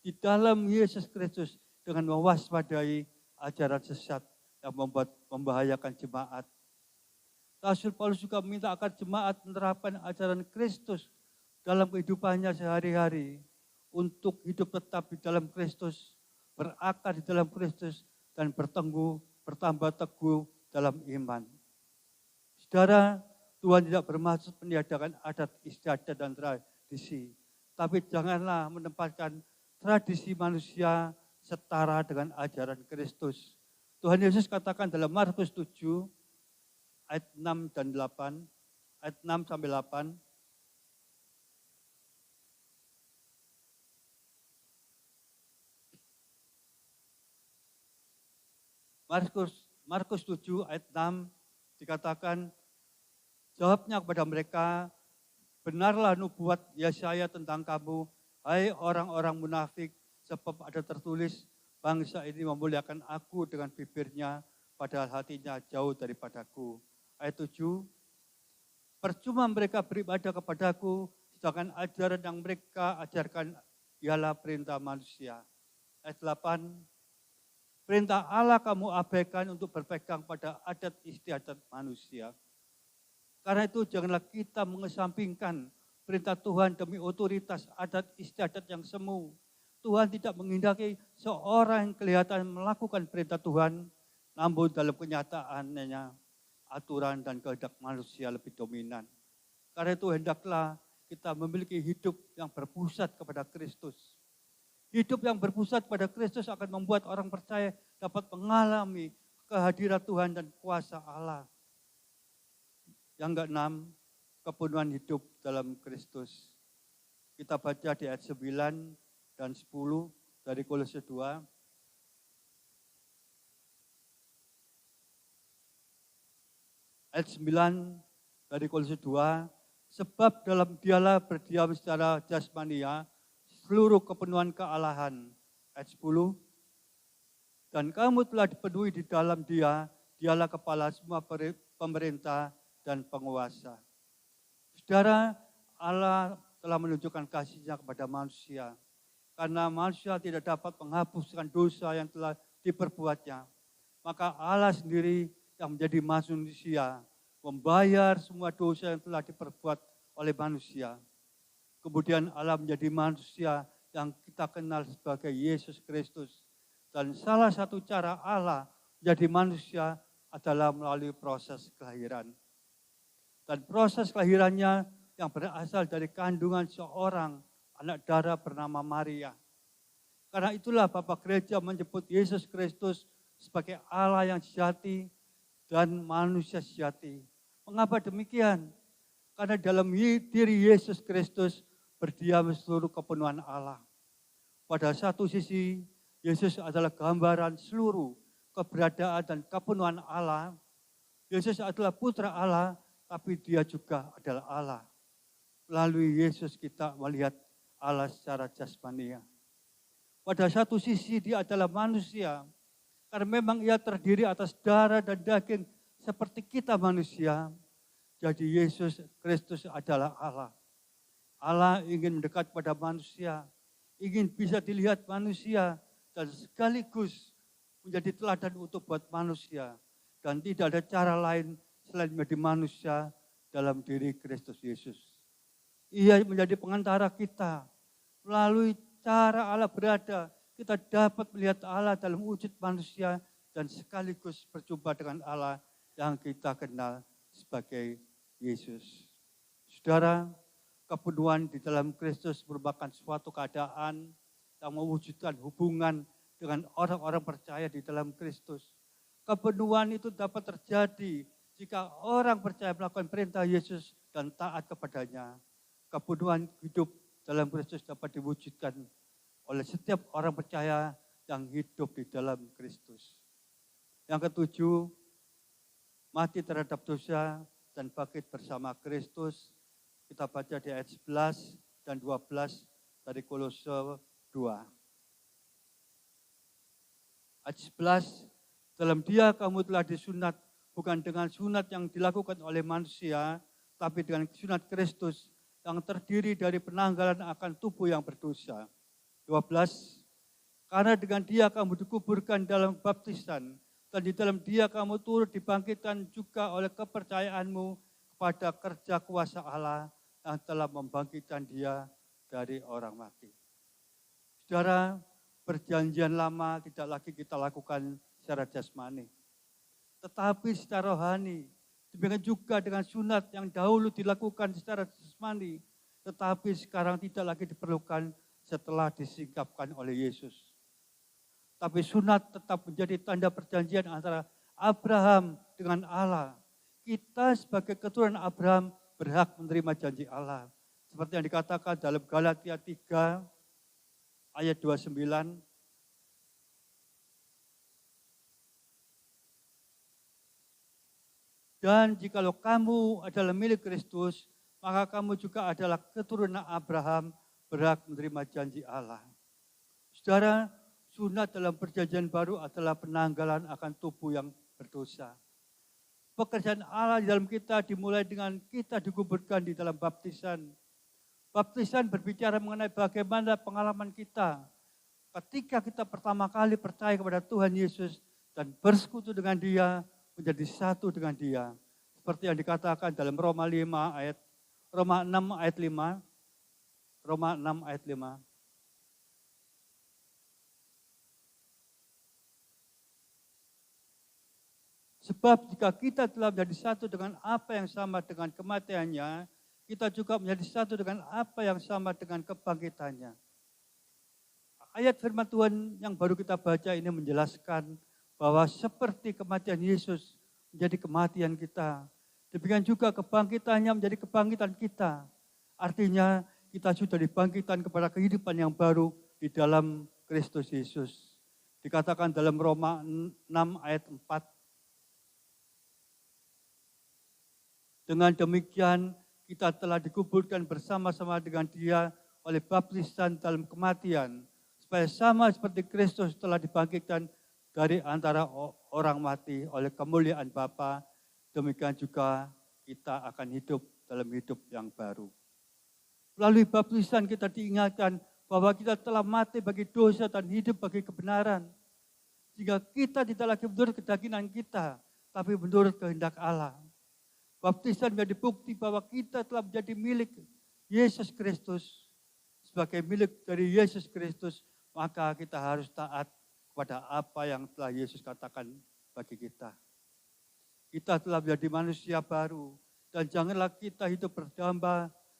di dalam Yesus Kristus dengan mewaspadai ajaran sesat yang membahayakan jemaat. Rasul Paulus juga meminta agar jemaat menerapkan ajaran Kristus dalam kehidupannya sehari-hari untuk hidup tetap di dalam Kristus, berakar di dalam Kristus, dan bertambah teguh dalam iman. Saudara, Tuhan tidak bermaksud meniadakan adat istiadat dan tradisi, tapi janganlah menempatkan tradisi manusia setara dengan ajaran Kristus. Tuhan Yesus katakan dalam Markus 7 ayat 6 dan 8, ayat 6 sampai 8. Markus 7 ayat 6 dikatakan, jawabnya kepada mereka, benarlah nubuat Yesaya tentang kamu, hai orang-orang munafik, sebab ada tertulis, bangsa ini memuliakan aku dengan bibirnya, padahal hatinya jauh daripadaku. Ayat 7, percuma mereka beribadah kepadaku, sedangkan ajaran yang mereka ajarkan ialah perintah manusia. Ayat 8, perintah Allah kamu abaikan untuk berpegang pada adat istiadat manusia. Karena itu janganlah kita mengesampingkan perintah Tuhan demi otoritas adat istiadat yang semu. Tuhan tidak menghendaki seorang yang kelihatan melakukan perintah Tuhan, namun dalam kenyataannya aturan dan kehendak manusia lebih dominan. Karena itu hendaklah kita memiliki hidup yang berpusat kepada Kristus. Hidup yang berpusat pada Kristus akan membuat orang percaya dapat mengalami kehadiran Tuhan dan kuasa Allah. Yang keenam, kepenuhan hidup dalam Kristus. Kita baca di ayat 9 dan 10 dari Kolose 2. Ayat 9 dari Kolose 2, sebab dalam dialah berdiam secara jasmania seluruh kepenuhan kealahan. Ayat 10, dan kamu telah dipenuhi di dalam dia, dialah kepala semua pemerintah dan penguasa. Saudara, Allah telah menunjukkan kasih-Nya kepada manusia. Karena manusia tidak dapat menghapuskan dosa yang telah diperbuatnya. Maka Allah sendiri yang menjadi manusia, membayar semua dosa yang telah diperbuat oleh manusia. Kemudian Allah menjadi manusia yang kita kenal sebagai Yesus Kristus. Dan salah satu cara Allah menjadi manusia adalah melalui proses kelahiran. Dan proses kelahirannya yang berasal dari kandungan seorang anak darah bernama Maria. Karena itulah Bapak Gereja menyebut Yesus Kristus sebagai Allah yang sejati dan manusia sejati. Mengapa demikian? Karena dalam diri Yesus Kristus berdiam seluruh kepenuhan Allah. Pada satu sisi, Yesus adalah gambaran seluruh keberadaan dan kepenuhan Allah. Yesus adalah putra Allah, tapi dia juga adalah Allah. Melalui Yesus kita melihat Allah secara jasmania. Pada satu sisi dia adalah manusia, karena memang ia terdiri atas darah dan daging seperti kita manusia. Jadi Yesus Kristus adalah Allah. Allah ingin mendekat pada manusia, ingin bisa dilihat manusia, dan sekaligus menjadi teladan untuk buat manusia. Dan tidak ada cara lain selain menjadi manusia dalam diri Kristus Yesus. Ia menjadi pengantara kita. Melalui cara Allah berada, kita dapat melihat Allah dalam wujud manusia dan sekaligus berjumpa dengan Allah yang kita kenal sebagai Yesus. Saudara, kepenuhan di dalam Kristus merupakan suatu keadaan yang mewujudkan hubungan dengan orang-orang percaya di dalam Kristus. Kepenuhan itu dapat terjadi jika orang percaya melakukan perintah Yesus dan taat kepadanya. Kepenuhan hidup dalam Kristus dapat diwujudkan oleh setiap orang percaya yang hidup di dalam Kristus. Yang ketujuh, mati terhadap dosa dan bangkit bersama Kristus. Kita baca di ayat 11 dan 12 dari Kolose 2. Ayat 11, dalam dia kamu telah disunat bukan dengan sunat yang dilakukan oleh manusia, tapi dengan sunat Kristus yang terdiri dari penanggalan akan tubuh yang berdosa. 12. Karena dengan Dia kamu dikuburkan dalam baptisan, dan di dalam Dia kamu turut dibangkitkan juga oleh kepercayaanmu kepada kerja kuasa Allah yang telah membangkitkan Dia dari orang mati. Saudara, perjanjian lama tidak lagi kita lakukan secara jasmani, tetapi secara rohani. Demikian juga dengan sunat yang dahulu dilakukan secara jasmani, tetapi sekarang tidak lagi diperlukan setelah disingkapkan oleh Yesus. Tapi sunat tetap menjadi tanda perjanjian antara Abraham dengan Allah. Kita sebagai keturunan Abraham berhak menerima janji Allah. Seperti yang dikatakan dalam Galatia 3 ayat 29. Dan jikalau kamu adalah milik Kristus, maka kamu juga adalah keturunan Abraham, berhak menerima janji Allah. Saudara, sunat dalam perjanjian baru adalah penanggalan akan tubuh yang berdosa. Pekerjaan Allah di dalam kita dimulai dengan kita dikuburkan di dalam baptisan. Baptisan berbicara mengenai bagaimana pengalaman kita ketika kita pertama kali percaya kepada Tuhan Yesus dan bersekutu dengan Dia, menjadi satu dengan Dia. Seperti yang dikatakan dalam Roma 6 ayat 5. Roma 6 ayat 5. Sebab jika kita telah menjadi satu dengan apa yang sama dengan kematiannya, kita juga menjadi satu dengan apa yang sama dengan kebangkitannya. Ayat firman Tuhan yang baru kita baca ini menjelaskan bahwa seperti kematian Yesus menjadi kematian kita, demikian juga kebangkitannya menjadi kebangkitan kita. Artinya kita sudah dibangkitkan kepada kehidupan yang baru di dalam Kristus Yesus. Dikatakan dalam Roma 6 ayat 4. Dengan demikian kita telah dikuburkan bersama-sama dengan Dia oleh baptisan dalam kematian, supaya sama seperti Kristus telah dibangkitkan dari antara orang mati oleh kemuliaan Bapa, demikian juga kita akan hidup dalam hidup yang baru. Melalui baptisan kita diingatkan bahwa kita telah mati bagi dosa dan hidup bagi kebenaran. Sehingga kita tidak lagi menurut kedagingan kita, tapi menurut kehendak Allah. Baptisan menjadi bukti bahwa kita telah menjadi milik Yesus Kristus. Sebagai milik dari Yesus Kristus, maka kita harus taat kepada apa yang telah Yesus katakan bagi kita. Kita telah menjadi manusia baru, dan janganlah kita hidup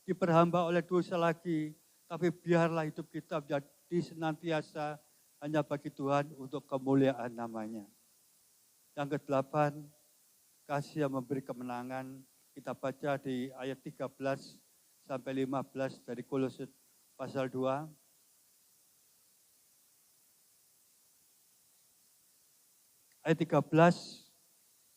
diperhamba oleh dosa lagi, tapi biarlah hidup kita menjadi senantiasa hanya bagi Tuhan untuk kemuliaan namanya. Yang ke-8, kasih yang memberi kemenangan, kita baca di ayat 13 sampai 15 dari Kolose pasal 2. Ayat 13,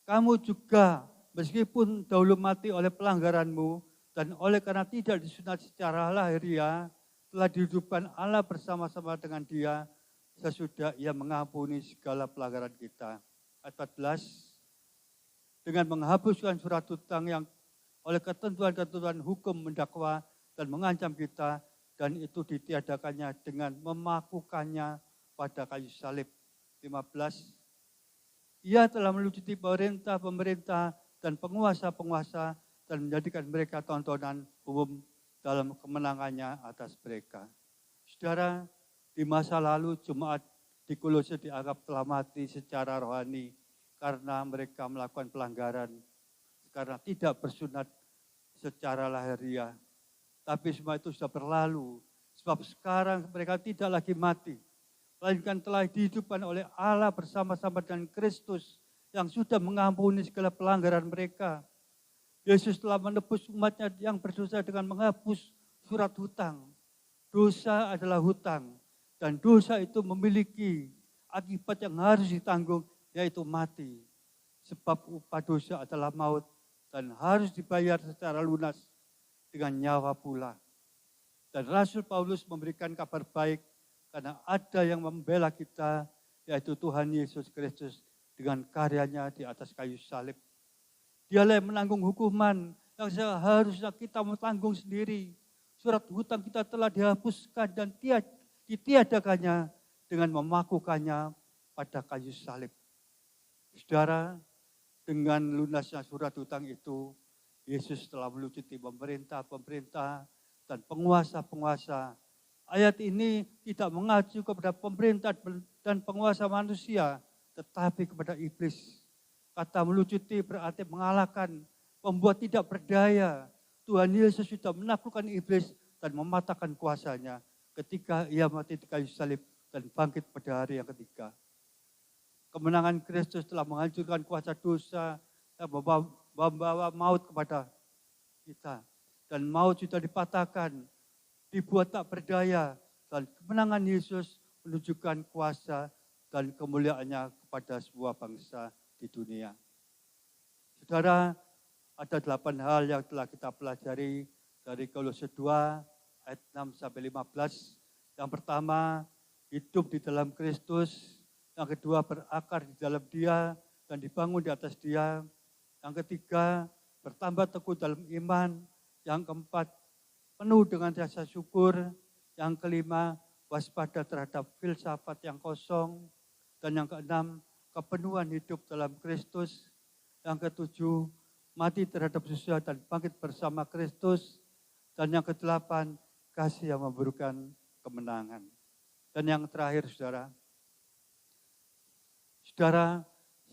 kamu juga meskipun dahulu mati oleh pelanggaranmu dan oleh karena tidak disunat secara lahiriah, telah dihidupkan Allah bersama-sama dengan Dia sesudah Ia mengampuni segala pelanggaran kita. Ayat 14, dengan menghapuskan surat hutang yang oleh ketentuan-ketentuan hukum mendakwa dan mengancam kita, dan itu ditiadakannya dengan memakukannya pada kayu salib. 15, Ia telah melucuti pemerintah dan penguasa-penguasa dan menjadikan mereka tontonan umum dalam kemenangannya atas mereka. Saudara, di masa lalu jemaat di Kolose dianggap telah mati secara rohani, karena mereka melakukan pelanggaran, karena tidak bersunat secara lahiriah. Tapi semua itu sudah berlalu, sebab sekarang mereka tidak lagi mati, melainkan telah dihidupkan oleh Allah bersama-sama dengan Kristus yang sudah mengampuni segala pelanggaran mereka. Yesus telah menebus umatnya yang berdosa dengan menghapus surat hutang. Dosa adalah hutang, dan dosa itu memiliki akibat yang harus ditanggung, yaitu mati. Sebab upah dosa adalah maut dan harus dibayar secara lunas dengan nyawa pula. Dan Rasul Paulus memberikan kabar baik karena ada yang membela kita, yaitu Tuhan Yesus Kristus dengan karyanya di atas kayu salib. Dialah yang menanggung hukuman yang seharusnya kita tanggung sendiri. Surat hutang kita telah dihapuskan dan ditiadakannya dengan memakukannya pada kayu salib. Saudara, dengan lunasnya surat hutang itu, Yesus telah melucuti pemerintah-pemerintah dan penguasa-penguasa. Ayat ini tidak mengacu kepada pemerintah dan penguasa manusia, tetapi kepada iblis. Kata melucuti berarti mengalahkan, membuat tidak berdaya. Tuhan Yesus sudah menaklukkan iblis dan mematahkan kuasanya ketika ia mati di kayu salib dan bangkit pada hari yang ketiga. Kemenangan Kristus telah menghancurkan kuasa dosa dan membawa maut kepada kita. Dan maut sudah dipatahkan, dibuat tak berdaya. Dan kemenangan Yesus menunjukkan kuasa dan kemuliaannya kepada sebuah bangsa di dunia. Saudara, ada 8 hal yang telah kita pelajari dari Kolose 2 ayat 6-15. Yang pertama, hidup di dalam Kristus. Yang kedua, berakar di dalam Dia dan dibangun di atas Dia. Yang ketiga, bertambah teguh dalam iman. Yang keempat, penuh dengan rasa syukur. Yang kelima, waspada terhadap filsafat yang kosong. Dan yang keenam, kepenuhan hidup dalam Kristus. Yang ketujuh, mati terhadap dosa dan bangkit bersama Kristus. Dan yang kedelapan, kasih yang memberikan kemenangan. Dan yang terakhir, saudara,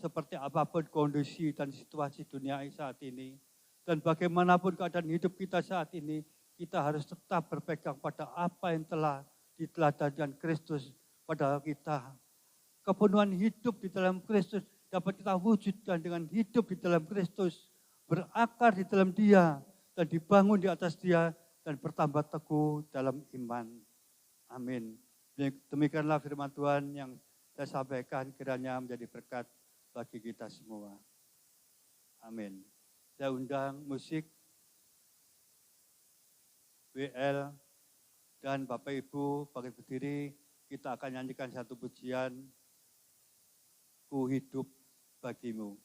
seperti apapun kondisi dan situasi dunia saat ini, dan bagaimanapun keadaan hidup kita saat ini, kita harus tetap berpegang pada apa yang telah diteladankan Kristus pada kita. Kepenuhan hidup di dalam Kristus dapat kita wujudkan dengan hidup di dalam Kristus, berakar di dalam Dia, dan dibangun di atas Dia, dan bertambah teguh dalam iman. Amin. Demikianlah firman Tuhan yang saya sampaikan, kiranya menjadi berkat bagi kita semua. Amin. Saya undang musik WL dan Bapak Ibu bangkit berdiri, kita akan nyanyikan satu pujian, Ku Hidup Bagimu.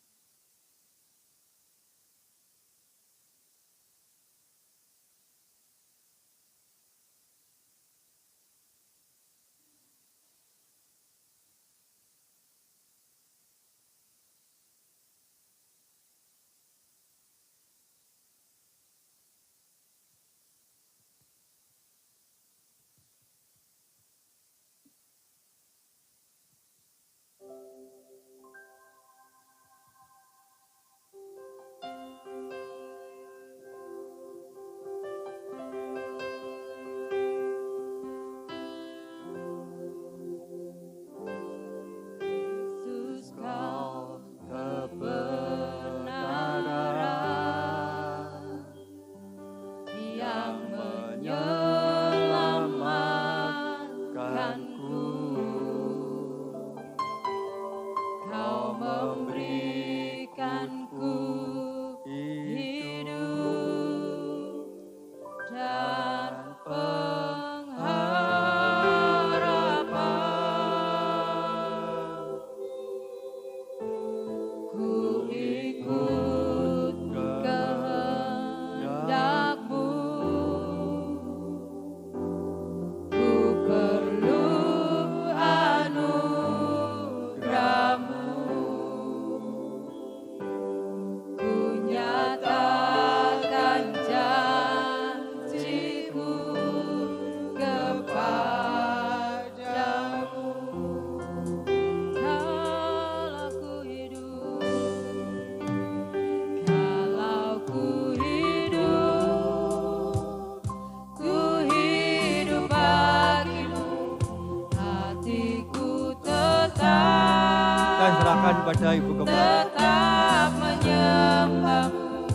Kepada Ibu Kepala. Tetap menyembahmu,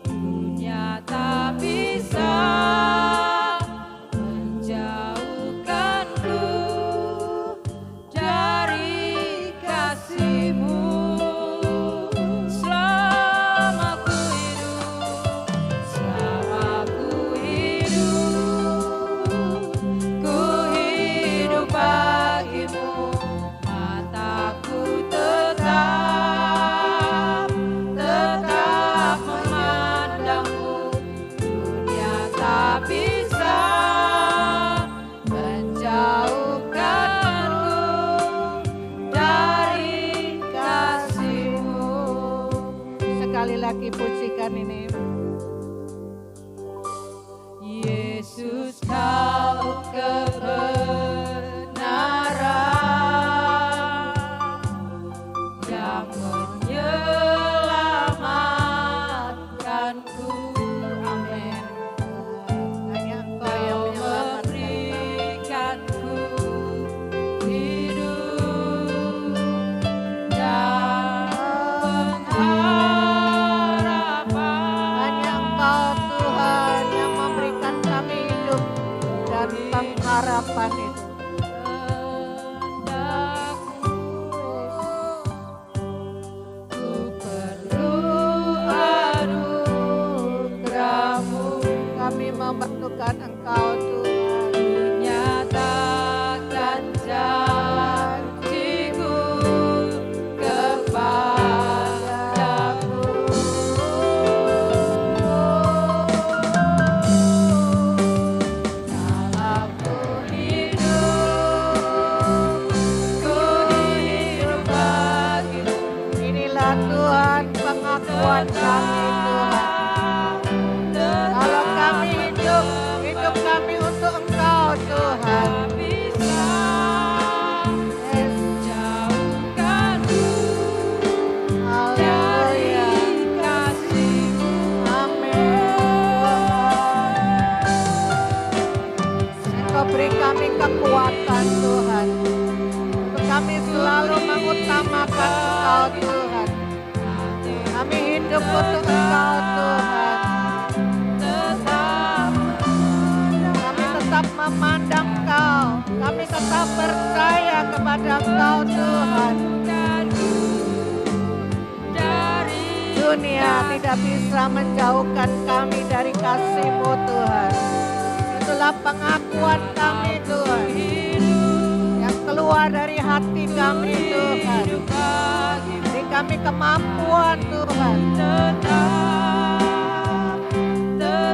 dunia tak bisa menjauhkanku dari kasih-Mu. Selama ku hidup bagimu, mataku tetap lagi pujikan ini. Yesus kau kebenaran yang menyelamatkanku. Amin. Hanya Engkau yang Kau menyelamatkan. memberikanku hidup dan pengharapan. Hanya Engkau Tuhan yang memberikan kami hidup dan pengharapan itu. Ku perlu anugerah-Mu, Kami membutuhkan Engkau Tuhan. nyatakan janji-Mu kepadaku. Dalam ku hidup bagi-Mu. Inilah Tuhan pengakuan kami Tuhan. Kalau kami hidup kami untuk Engkau Tuhan. bisa Yes. jauhkanku dari Haleluya. kasih-Mu. Amin. Engkau beri kami kekuatan Tuhan. Untuk kami selalu mengutamakan Engkau Tuhan. Kami hidup untuk Engkau Tuhan. Kami tetap memandang Engkau. Kami tetap percaya kepada Engkau Tuhan. Dunia tidak bisa menjauhkan kami dari kasih-Mu Tuhan. Itulah pengakuan kami Tuhan. Yang keluar dari hati kami Tuhan. Beri kami kemampuan Tuhan.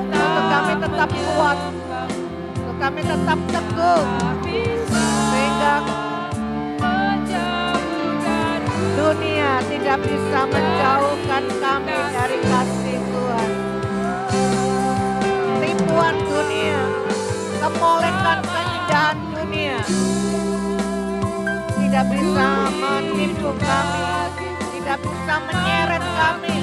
Untuk kami tetap kuat. Untuk kami tetap teguh. Sehingga dunia tidak bisa menjauhkan kami dari kasih Tuhan. Tipuan dunia, kemolekan keindahan dunia tidak bisa menipu kami, tidak bisa menyeret kami.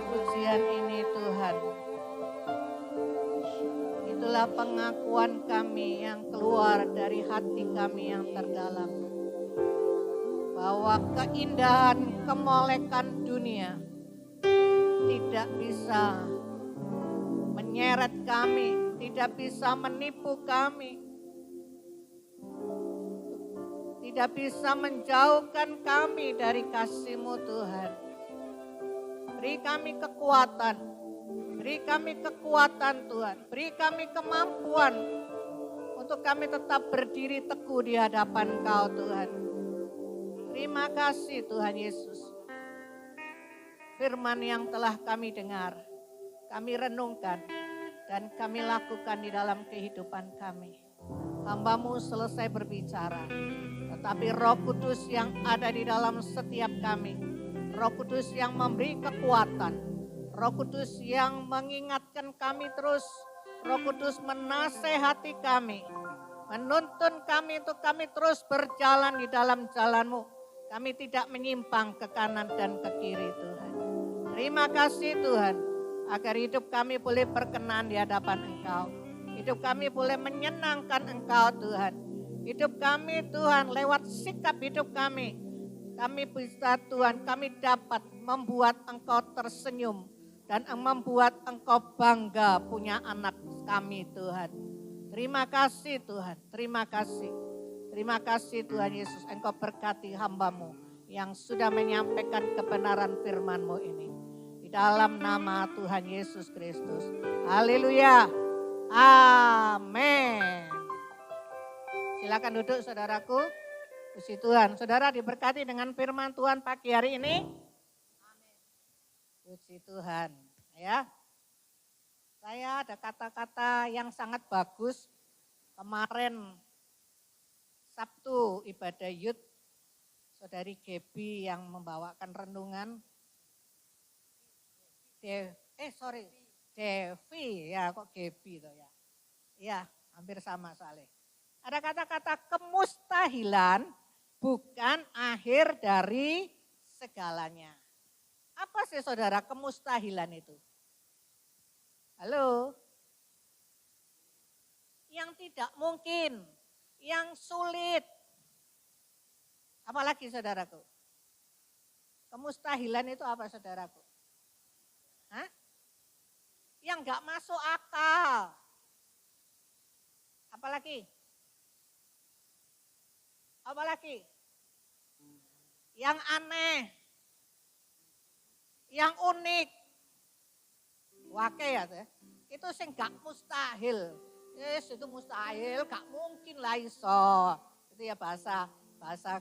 Pujian ini Tuhan. Itulah pengakuan kami yang keluar dari hati kami yang terdalam. Bahwa keindahan kemolekan dunia tidak bisa menyeret kami, tidak bisa menipu kami, tidak bisa menjauhkan kami dari kasih-Mu Tuhan. Beri kami kekuatan, beri kami kekuatan Tuhan, beri kami kemampuan untuk kami tetap berdiri teguh di hadapan Engkau Tuhan. Terima kasih Tuhan Yesus. Firman yang telah kami dengar, kami renungkan, dan kami lakukan di dalam kehidupan kami. Hamba-Mu selesai berbicara, tetapi Roh Kudus yang ada di dalam setiap kami, Roh Kudus yang memberi kekuatan, Roh Kudus yang mengingatkan kami terus, Roh Kudus menasehati kami, menuntun kami untuk kami terus berjalan di dalam jalan-Mu. Kami tidak menyimpang ke kanan dan ke kiri Tuhan. Terima kasih Tuhan, agar hidup kami boleh berkenan di hadapan Engkau. hidup kami boleh menyenangkan Engkau Tuhan. Hidup kami Tuhan lewat sikap hidup kami bisa Tuhan, kami dapat membuat Engkau tersenyum dan membuat Engkau bangga punya anak kami Tuhan. Terima kasih Tuhan, terima kasih. Terima kasih Tuhan Yesus, Engkau berkati hamba-Mu yang sudah menyampaikan kebenaran firman-Mu ini. Di dalam nama Tuhan Yesus Kristus. Haleluya. Amin. Silakan duduk saudaraku. Puji Tuhan. Saudara diberkati dengan firman Tuhan pagi hari ini. Amin. Puji Tuhan. Ya. Saya ada kata-kata yang sangat bagus. Kemarin Sabtu ibadah Youth, Saudari Gebi yang membawakan renungan. Devi, ya kok Gebi tuh ya. Iya, hampir sama soalnya. Ada kata-kata kemustahilan bukan akhir dari segalanya. Apa sih saudara kemustahilan itu? Halo? Yang tidak mungkin, yang sulit. Apalagi saudaraku? Kemustahilan itu apa saudaraku? Hah? Yang enggak masuk akal. Apalagi? Apalagi? Yang aneh. Yang unik. Wake ya, itu sing gak mustahil. Yes, itu mustahil, gak mungkin lah iso. Itu ya bahasa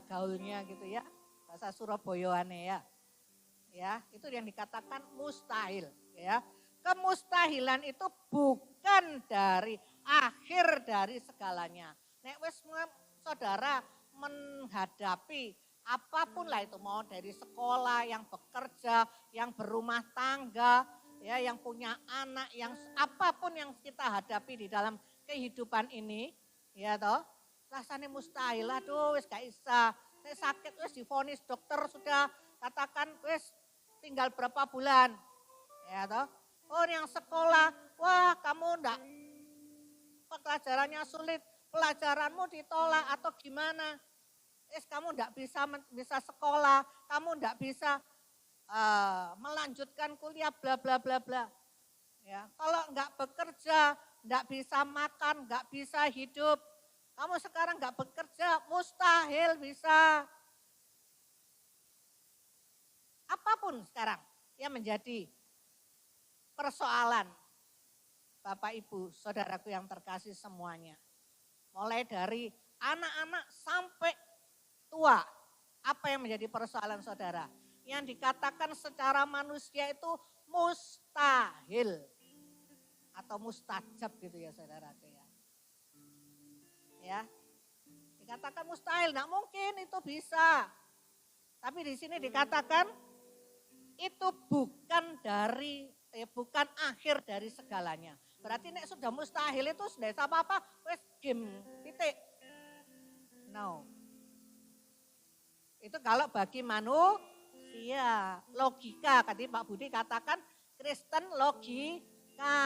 gaulnya gitu ya. Bahasa Surabayane ya. Ya, itu yang dikatakan mustahil, ya. Kemustahilan itu bukan dari akhir dari segalanya. Nek wis saudara menghadapi apapun lah itu, mau dari sekolah, yang bekerja, yang berumah tangga, ya, yang punya anak, yang apapun yang kita hadapi di dalam kehidupan ini, ya toh, rasanya mustahil, aduh wis gak isa, nek sakit wis divonis dokter sudah katakan wis tinggal berapa bulan, ya toh. Oh yang sekolah, wah kamu enggak, pelajarannya sulit, pelajaranmu ditolak atau gimana? Kamu enggak bisa sekolah, kamu enggak bisa melanjutkan kuliah, bla bla bla bla. Ya, kalau enggak bekerja, enggak bisa makan, enggak bisa hidup. Kamu sekarang enggak bekerja, mustahil bisa. Apapun sekarang yang menjadi persoalan Bapak Ibu, saudaraku yang terkasih semuanya. Mulai dari anak-anak sampai tua, apa yang menjadi persoalan saudara? Yang dikatakan secara manusia itu mustahil. Atau mustajab gitu ya saudaraku ya. Ya, dikatakan mustahil, tidak mungkin itu bisa. Tapi di sini dikatakan itu bukan akhir dari segalanya. Berarti nek sudah mustahil itu sudah apa-apa, wes game titik. No. Itu kalau bagi manusia, logika, tadi Pak Budi katakan Kristen logika.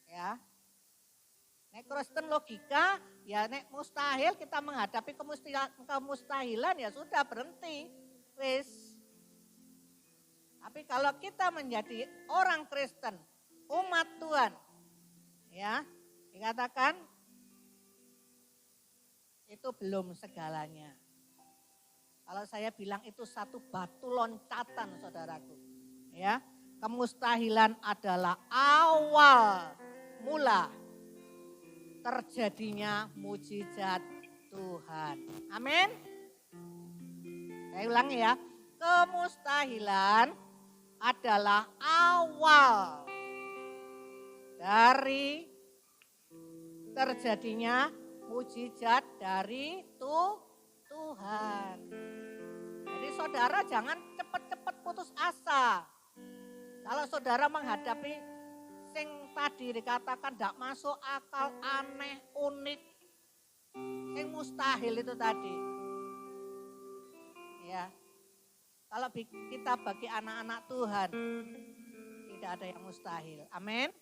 Ya. Nek Kristen logika, ya nek mustahil kita menghadapi kemustahilan ya sudah berhenti. Wis. Tapi kalau kita menjadi orang Kristen, umat Tuhan, ya dikatakan itu belum segalanya. Kalau saya bilang itu satu batu loncatan saudaraku. Ya, kemustahilan adalah awal mula terjadinya mujizat Tuhan. Amin. Saya ulangi ya, kemustahilan adalah awal dari terjadinya mujizat dari Tuhan. Jadi saudara jangan cepat-cepat putus asa. Kalau saudara menghadapi sing tadi dikatakan tidak masuk akal, aneh, unik, sing mustahil itu tadi. Ya. Kalau kita bagi anak-anak Tuhan, di tidak ada yang mustahil. Amin.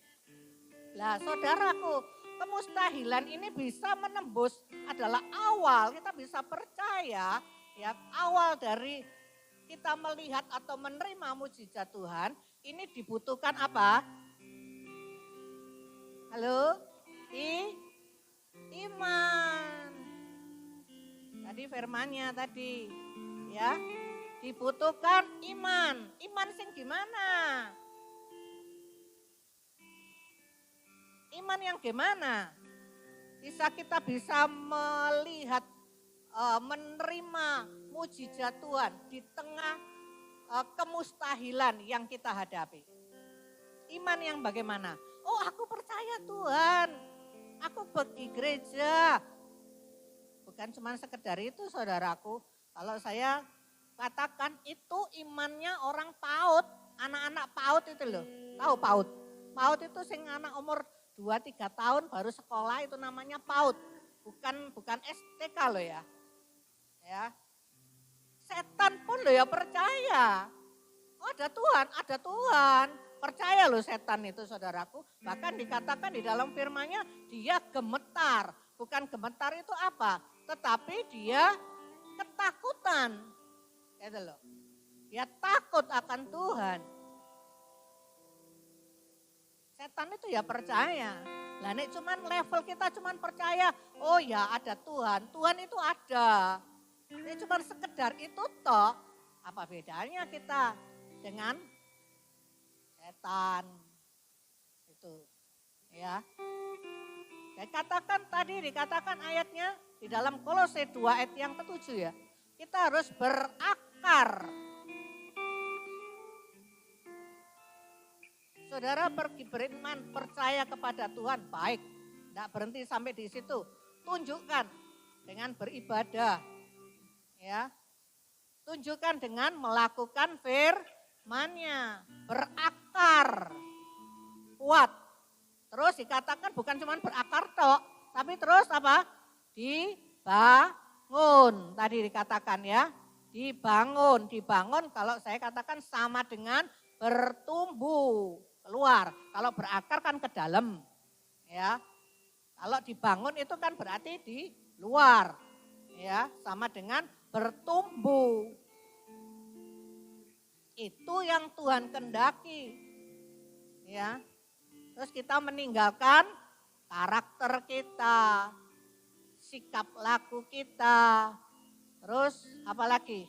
Lah saudaraku, kemustahilan ini bisa menembus adalah awal kita bisa percaya ya, awal dari kita melihat atau menerima mujizat Tuhan, ini dibutuhkan apa? Halo? Iman. Tadi firmannya tadi ya, dibutuhkan iman. Iman sing gimana? Iman yang gimana? Kita bisa melihat, menerima mujizat Tuhan di tengah kemustahilan yang kita hadapi. Iman yang bagaimana? Oh, aku percaya Tuhan. Aku pergi gereja. Bukan cuma sekedar itu saudaraku. Kalau saya katakan itu imannya orang PAUD. Anak-anak PAUD itu loh. Tahu PAUD? PAUD itu sing anak umur 2-3 tahun baru sekolah itu namanya PAUD. Bukan STK loh ya. Ya. Setan pun loh ya percaya. Oh, ada Tuhan. Percaya loh setan itu saudaraku. Bahkan dikatakan di dalam firman-Nya dia gemetar. Bukan gemetar itu apa? Tetapi dia ketakutan. Gitu loh. Dia takut akan Tuhan. Setan itu ya percaya. Lah nek cuman level kita cuman percaya, oh ya ada Tuhan. Tuhan itu ada. Ini cuman sekedar itu toh. Apa bedanya kita dengan setan itu ya. Dikatakan ayatnya di dalam Kolose 2 ayat yang ke-7 ya. Kita harus berakar. Saudara pergi beriman, percaya kepada Tuhan, baik. Tidak berhenti sampai di situ. Tunjukkan dengan beribadah. Ya. Tunjukkan dengan melakukan firman-Nya, berakar, kuat. Terus dikatakan bukan cuma berakar tok, tapi terus apa? Dibangun. Tadi dikatakan ya, dibangun kalau saya katakan sama dengan bertumbuh keluar. Kalau berakar kan ke dalam, ya. Kalau dibangun itu kan berarti di luar, ya, sama dengan bertumbuh. Itu yang Tuhan kendaki. Ya. Terus kita meninggalkan karakter kita, sikap laku kita. Terus apa lagi?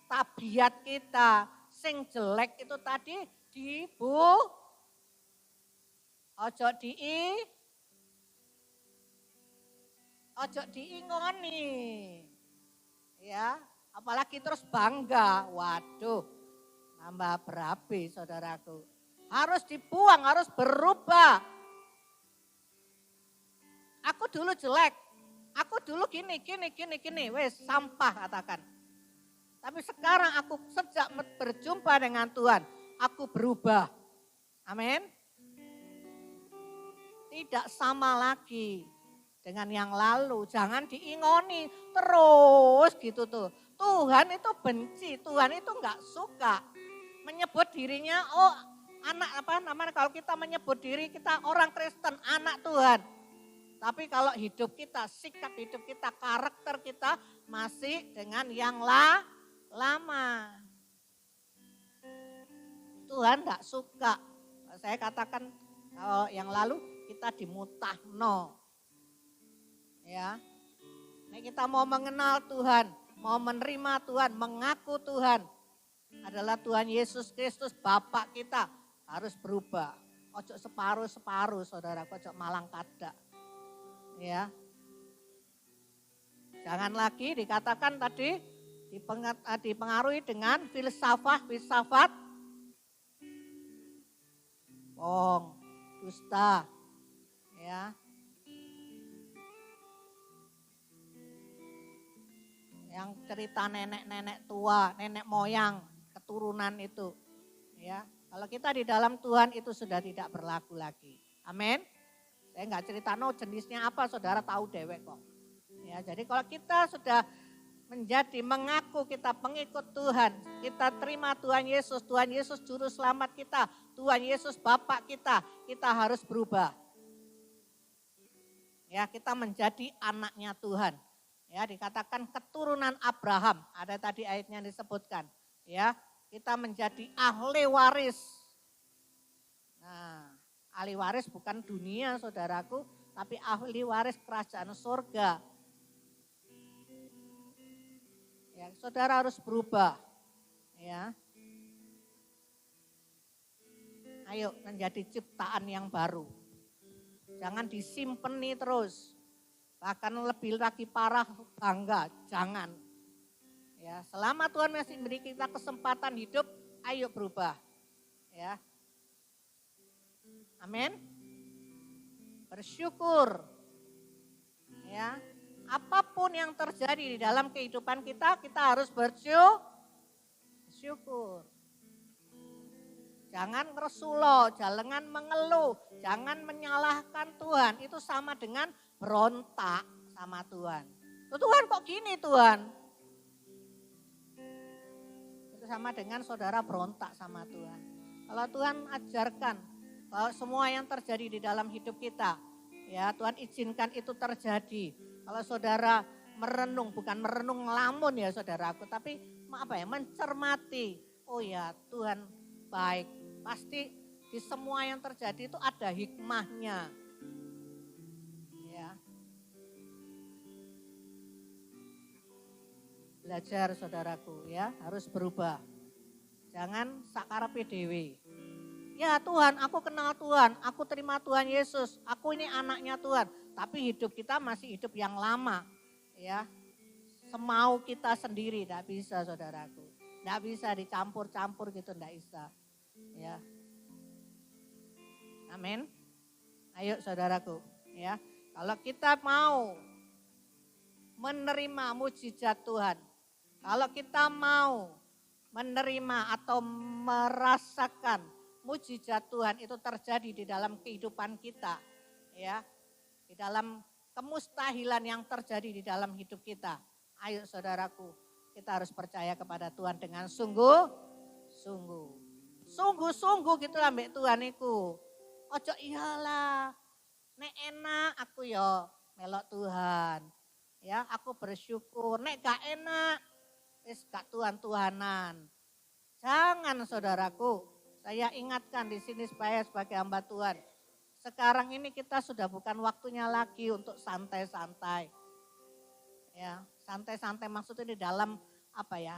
Tabiat kita sing jelek itu tadi ojo diingoni. Ya, apalagi terus bangga. Waduh, tambah berapi saudaraku. Harus dibuang, harus berubah. Aku dulu jelek, aku dulu gini. Wes sampah katakan. Tapi sekarang aku sejak berjumpa dengan Tuhan, aku berubah. Amin. Tidak sama lagi dengan yang lalu. Jangan diingoni terus gitu tuh. Tuhan itu benci, Tuhan itu enggak suka menyebut dirinya, oh anak apa namanya, kalau kita menyebut diri kita orang Kristen, anak Tuhan. Tapi kalau hidup kita, sikap hidup kita, karakter kita masih dengan yang lama. Tuhan enggak suka. Saya katakan kalau yang lalu kita dimutahno. Ya. Nah, kita mau mengenal Tuhan, mau menerima Tuhan, mengaku Tuhan adalah Tuhan Yesus Kristus Bapak kita, harus berubah. Ojo separuh-separuh saudara, ojo malang kada. Ya. Jangan lagi dikatakan tadi dipengaruhi dengan filsafat bohong, dusta. Ya. Yang cerita nenek-nenek tua, nenek moyang, keturunan itu. Ya, kalau kita di dalam Tuhan itu sudah tidak berlaku lagi. Amin. Saya enggak cerita jenisnya apa, saudara tahu dewek kok. Ya, jadi kalau kita sudah menjadi mengaku kita pengikut Tuhan, kita terima Tuhan Yesus juru selamat kita, Tuhan Yesus Bapak kita harus berubah. Ya, kita menjadi anaknya Tuhan. Ya, dikatakan keturunan Abraham, ada tadi ayatnya disebutkan. Ya, kita menjadi ahli waris. Nah, ahli waris bukan dunia saudaraku, tapi ahli waris kerajaan surga. Ya, saudara harus berubah. Ya. Ayo menjadi ciptaan yang baru. Jangan disimpeni terus. Bahkan lebih lagi parah bangga, jangan. Ya, selama Tuhan masih beri kita kesempatan hidup, ayo berubah. Ya. Amin. Bersyukur. Ya. Apapun yang terjadi di dalam kehidupan kita harus bersyukur. Jangan ngeresulo, jangan mengeluh, jangan menyalahkan Tuhan. Itu sama dengan berontak sama Tuhan. Tuhan kok gini Tuhan? Itu sama dengan saudara berontak sama Tuhan. Kalau Tuhan ajarkan bahwa semua yang terjadi di dalam hidup kita, ya Tuhan izinkan itu terjadi. Kalau saudara merenung, bukan merenung ngelamun ya saudaraku, tapi mencermati. Oh ya Tuhan baik, pasti di semua yang terjadi itu ada hikmahnya. Ya. Belajar saudaraku ya, harus berubah. Jangan sakarepe dhewe. Ya Tuhan, aku kenal Tuhan, aku terima Tuhan Yesus, aku ini anaknya Tuhan. Tapi hidup kita masih hidup yang lama, ya. Semau kita sendiri, tidak bisa saudaraku. Tidak bisa dicampur-campur gitu, tidak bisa. Ya. Amin. Ayo saudaraku, ya. Kalau kita mau menerima mujizat Tuhan, kalau kita mau menerima atau merasakan mujizat Tuhan itu terjadi di dalam kehidupan kita, ya. Di dalam kemustahilan yang terjadi di dalam hidup kita. Ayo saudaraku, kita harus percaya kepada Tuhan dengan sungguh-sungguh. Sungguh-sungguh gitu ambek Tuhan iku. Ojo iyalah, nek enak aku yo melok Tuhan. Ya, aku bersyukur. Nek gak enak, wis gak Tuhan-Tuhanan. Jangan saudaraku, saya ingatkan di sini supaya sebagai hamba Tuhan. Sekarang ini kita sudah bukan waktunya lagi untuk santai-santai. Ya, santai-santai maksudnya di dalam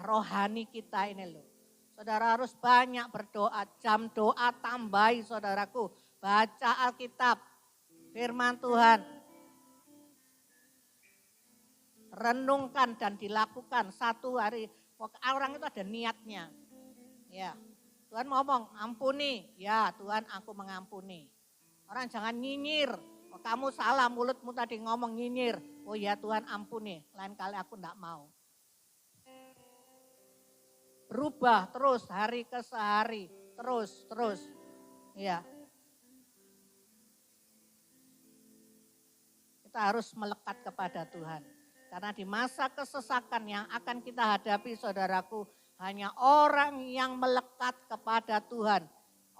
rohani kita ini loh. Saudara harus banyak berdoa, jam doa tambahi saudaraku. Baca Alkitab, firman Tuhan. Renungkan dan dilakukan satu hari. Orang itu ada niatnya. Ya, Tuhan ngomong ampuni, ya Tuhan aku mengampuni. Orang jangan nyinyir, oh, kamu salah mulutmu tadi ngomong nyinyir. Oh ya Tuhan ampuni, lain kali aku enggak mau. Berubah terus hari ke sehari, terus. Ya. Kita harus melekat kepada Tuhan. Karena di masa kesesakan yang akan kita hadapi saudaraku, hanya orang yang melekat kepada Tuhan.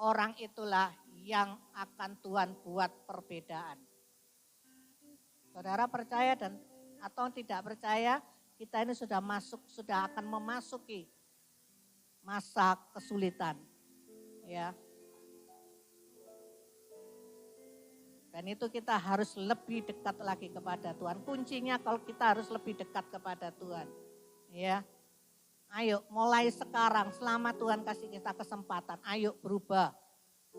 Orang itulah yang akan Tuhan buat perbedaan. Saudara percaya dan atau tidak percaya, kita ini sudah akan memasuki masa kesulitan. Ya. Dan itu kita harus lebih dekat lagi kepada Tuhan. Kuncinya kalau kita harus lebih dekat kepada Tuhan. Ya. Ayo mulai sekarang selama Tuhan kasih kita kesempatan, ayo berubah.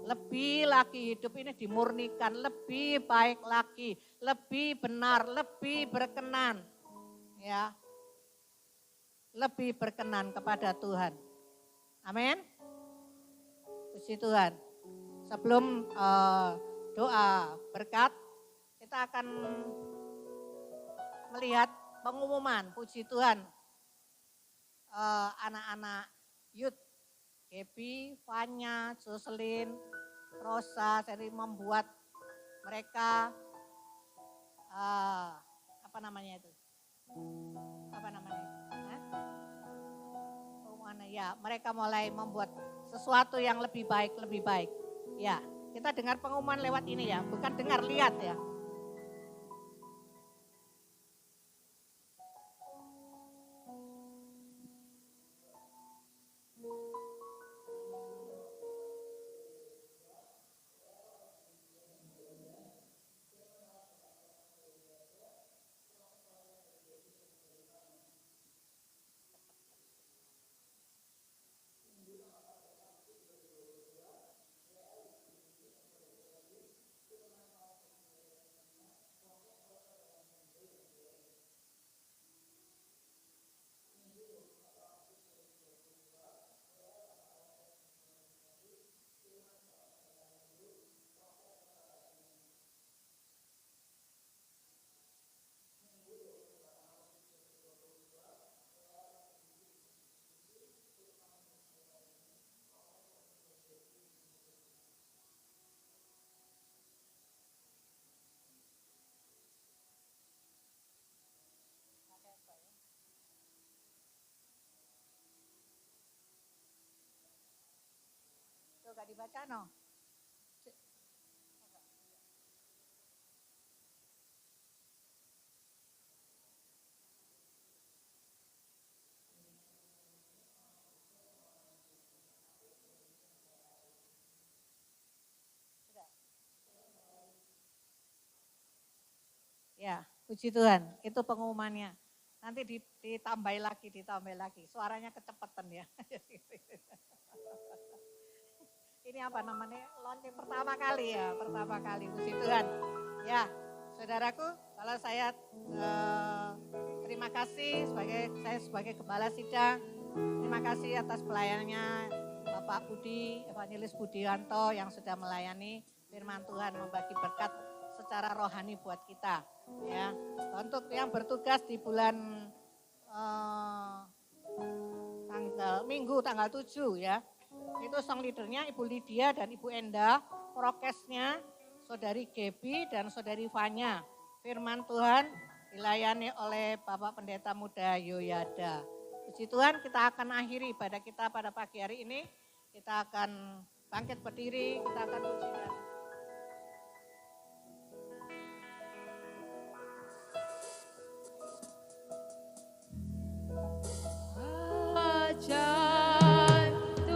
Lebih lagi hidup ini dimurnikan, lebih baik lagi, lebih benar, lebih berkenan. Ya. Lebih berkenan kepada Tuhan. Amin. Puji Tuhan. Sebelum doa berkat, kita akan melihat pengumuman. Puji Tuhan. Anak-anak youth, Gaby, Fanya, Jocelyn, Rosa, sering membuat mereka apa namanya itu? mana ya, mereka mulai membuat sesuatu yang lebih baik, lebih baik. Ya, kita dengar pengumuman lewat ini ya, bukan dengar, lihat ya. Tuh gak dibaca no. Ya, puji Tuhan, itu pengumumannya. Nanti ditambah lagi. Suaranya kecepatan ya. Ini apa namanya? Launching pertama kali, puji Tuhan. Ya, saudaraku, kalau saya terima kasih saya sebagai Gembala Sidang, terima kasih atas pelayanannya Bapak Budi, Evangelis Budianto yang sudah melayani firman Tuhan, membagi berkat secara rohani buat kita. Ya, untuk yang bertugas di bulan Minggu tanggal 7 ya, itu song leadernya Ibu Lydia dan Ibu Enda, prokesnya Saudari Gebi dan Saudari Fanya. Firman Tuhan dilayani oleh Bapak Pendeta Muda Yoyada. Puji Tuhan, kita akan akhiri ibadah kita pada pagi hari ini. Kita akan bangkit berdiri, kita akan puji dan Ajaib Tuhan, ajaib Tuhan,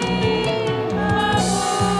kami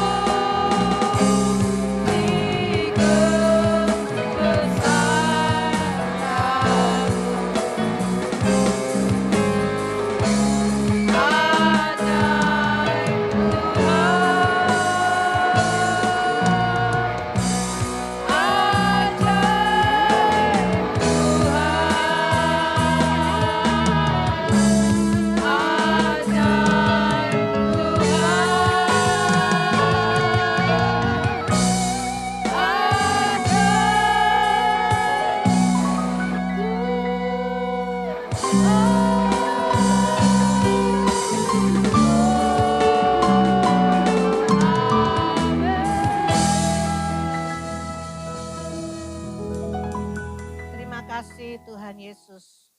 memuji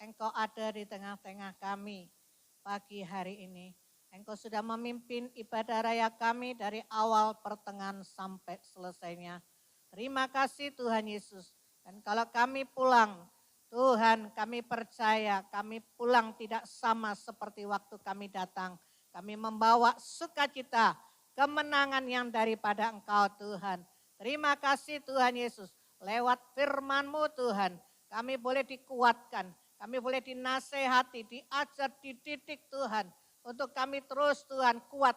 Engkau ada di tengah-tengah kami pagi hari ini. Engkau sudah memimpin ibadah raya kami dari awal pertengahan sampai selesainya. Terima kasih Tuhan Yesus. Dan kalau kami pulang, Tuhan kami percaya kami pulang tidak sama seperti waktu kami datang. Kami membawa sukacita, kemenangan yang daripada Engkau Tuhan. Terima kasih Tuhan Yesus. Lewat firman-Mu Tuhan, kami boleh dikuatkan. Kami boleh dinasehati, diajar, dididik Tuhan. Untuk kami terus Tuhan kuat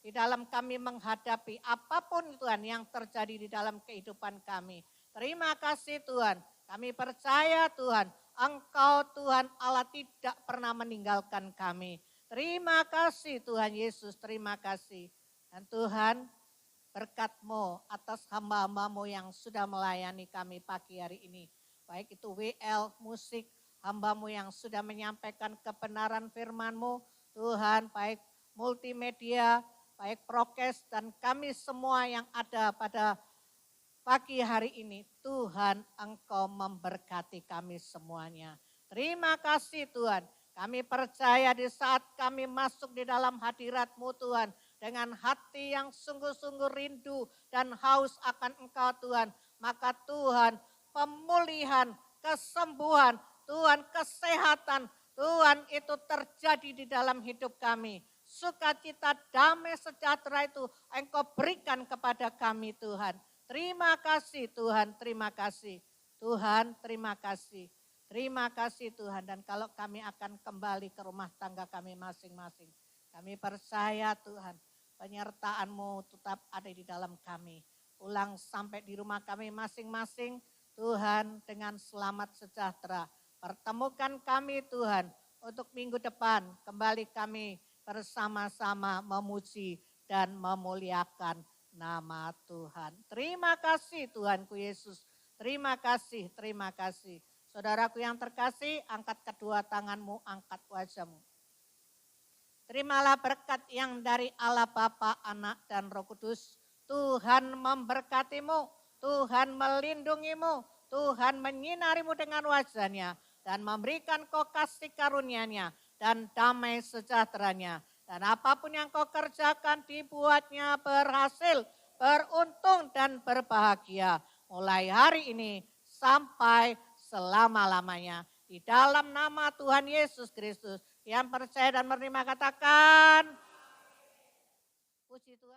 di dalam kami menghadapi apapun Tuhan yang terjadi di dalam kehidupan kami. Terima kasih Tuhan, kami percaya Tuhan, Engkau Tuhan Allah tidak pernah meninggalkan kami. Terima kasih Tuhan Yesus, terima kasih. Dan Tuhan, berkat-Mu atas hamba-hamba-Mu yang sudah melayani kami pagi hari ini. Baik itu WL, musik, hamba-Mu yang sudah menyampaikan kebenaran firman-Mu. Tuhan, baik multimedia, baik prokes, dan kami semua yang ada pada pagi hari ini. Tuhan, Engkau memberkati kami semuanya. Terima kasih Tuhan. Kami percaya di saat kami masuk di dalam hadirat-Mu Tuhan, dengan hati yang sungguh-sungguh rindu dan haus akan Engkau Tuhan. Maka Tuhan, pemulihan, kesembuhan, Tuhan kesehatan, Tuhan itu terjadi di dalam hidup kami. Sukacita, damai, sejahtera itu Engkau berikan kepada kami Tuhan. Terima kasih Tuhan, terima kasih. Tuhan, terima kasih. Terima kasih Tuhan, dan kalau kami akan kembali ke rumah tangga kami masing-masing, kami percaya Tuhan, penyertaan-Mu tetap ada di dalam kami. Pulang sampai di rumah kami masing-masing, Tuhan dengan selamat sejahtera. Pertemukan kami Tuhan, untuk minggu depan kembali kami bersama-sama memuji dan memuliakan nama Tuhan. Terima kasih Tuhanku Yesus, terima kasih, terima kasih. Saudaraku yang terkasih, angkat kedua tanganmu, angkat wajahmu. Terimalah berkat yang dari Allah Bapa, Anak, dan Roh Kudus. Tuhan memberkatimu, Tuhan melindungimu, Tuhan menyinarimu dengan wajah-Nya, dan memberikan kau kasih karunia-Nya, dan damai sejahteranya. Dan apapun yang kau kerjakan dibuatnya berhasil, beruntung, dan berbahagia. Mulai hari ini sampai selama-lamanya. Di dalam nama Tuhan Yesus Kristus, yang percaya dan menerima katakan, puji Tuhan.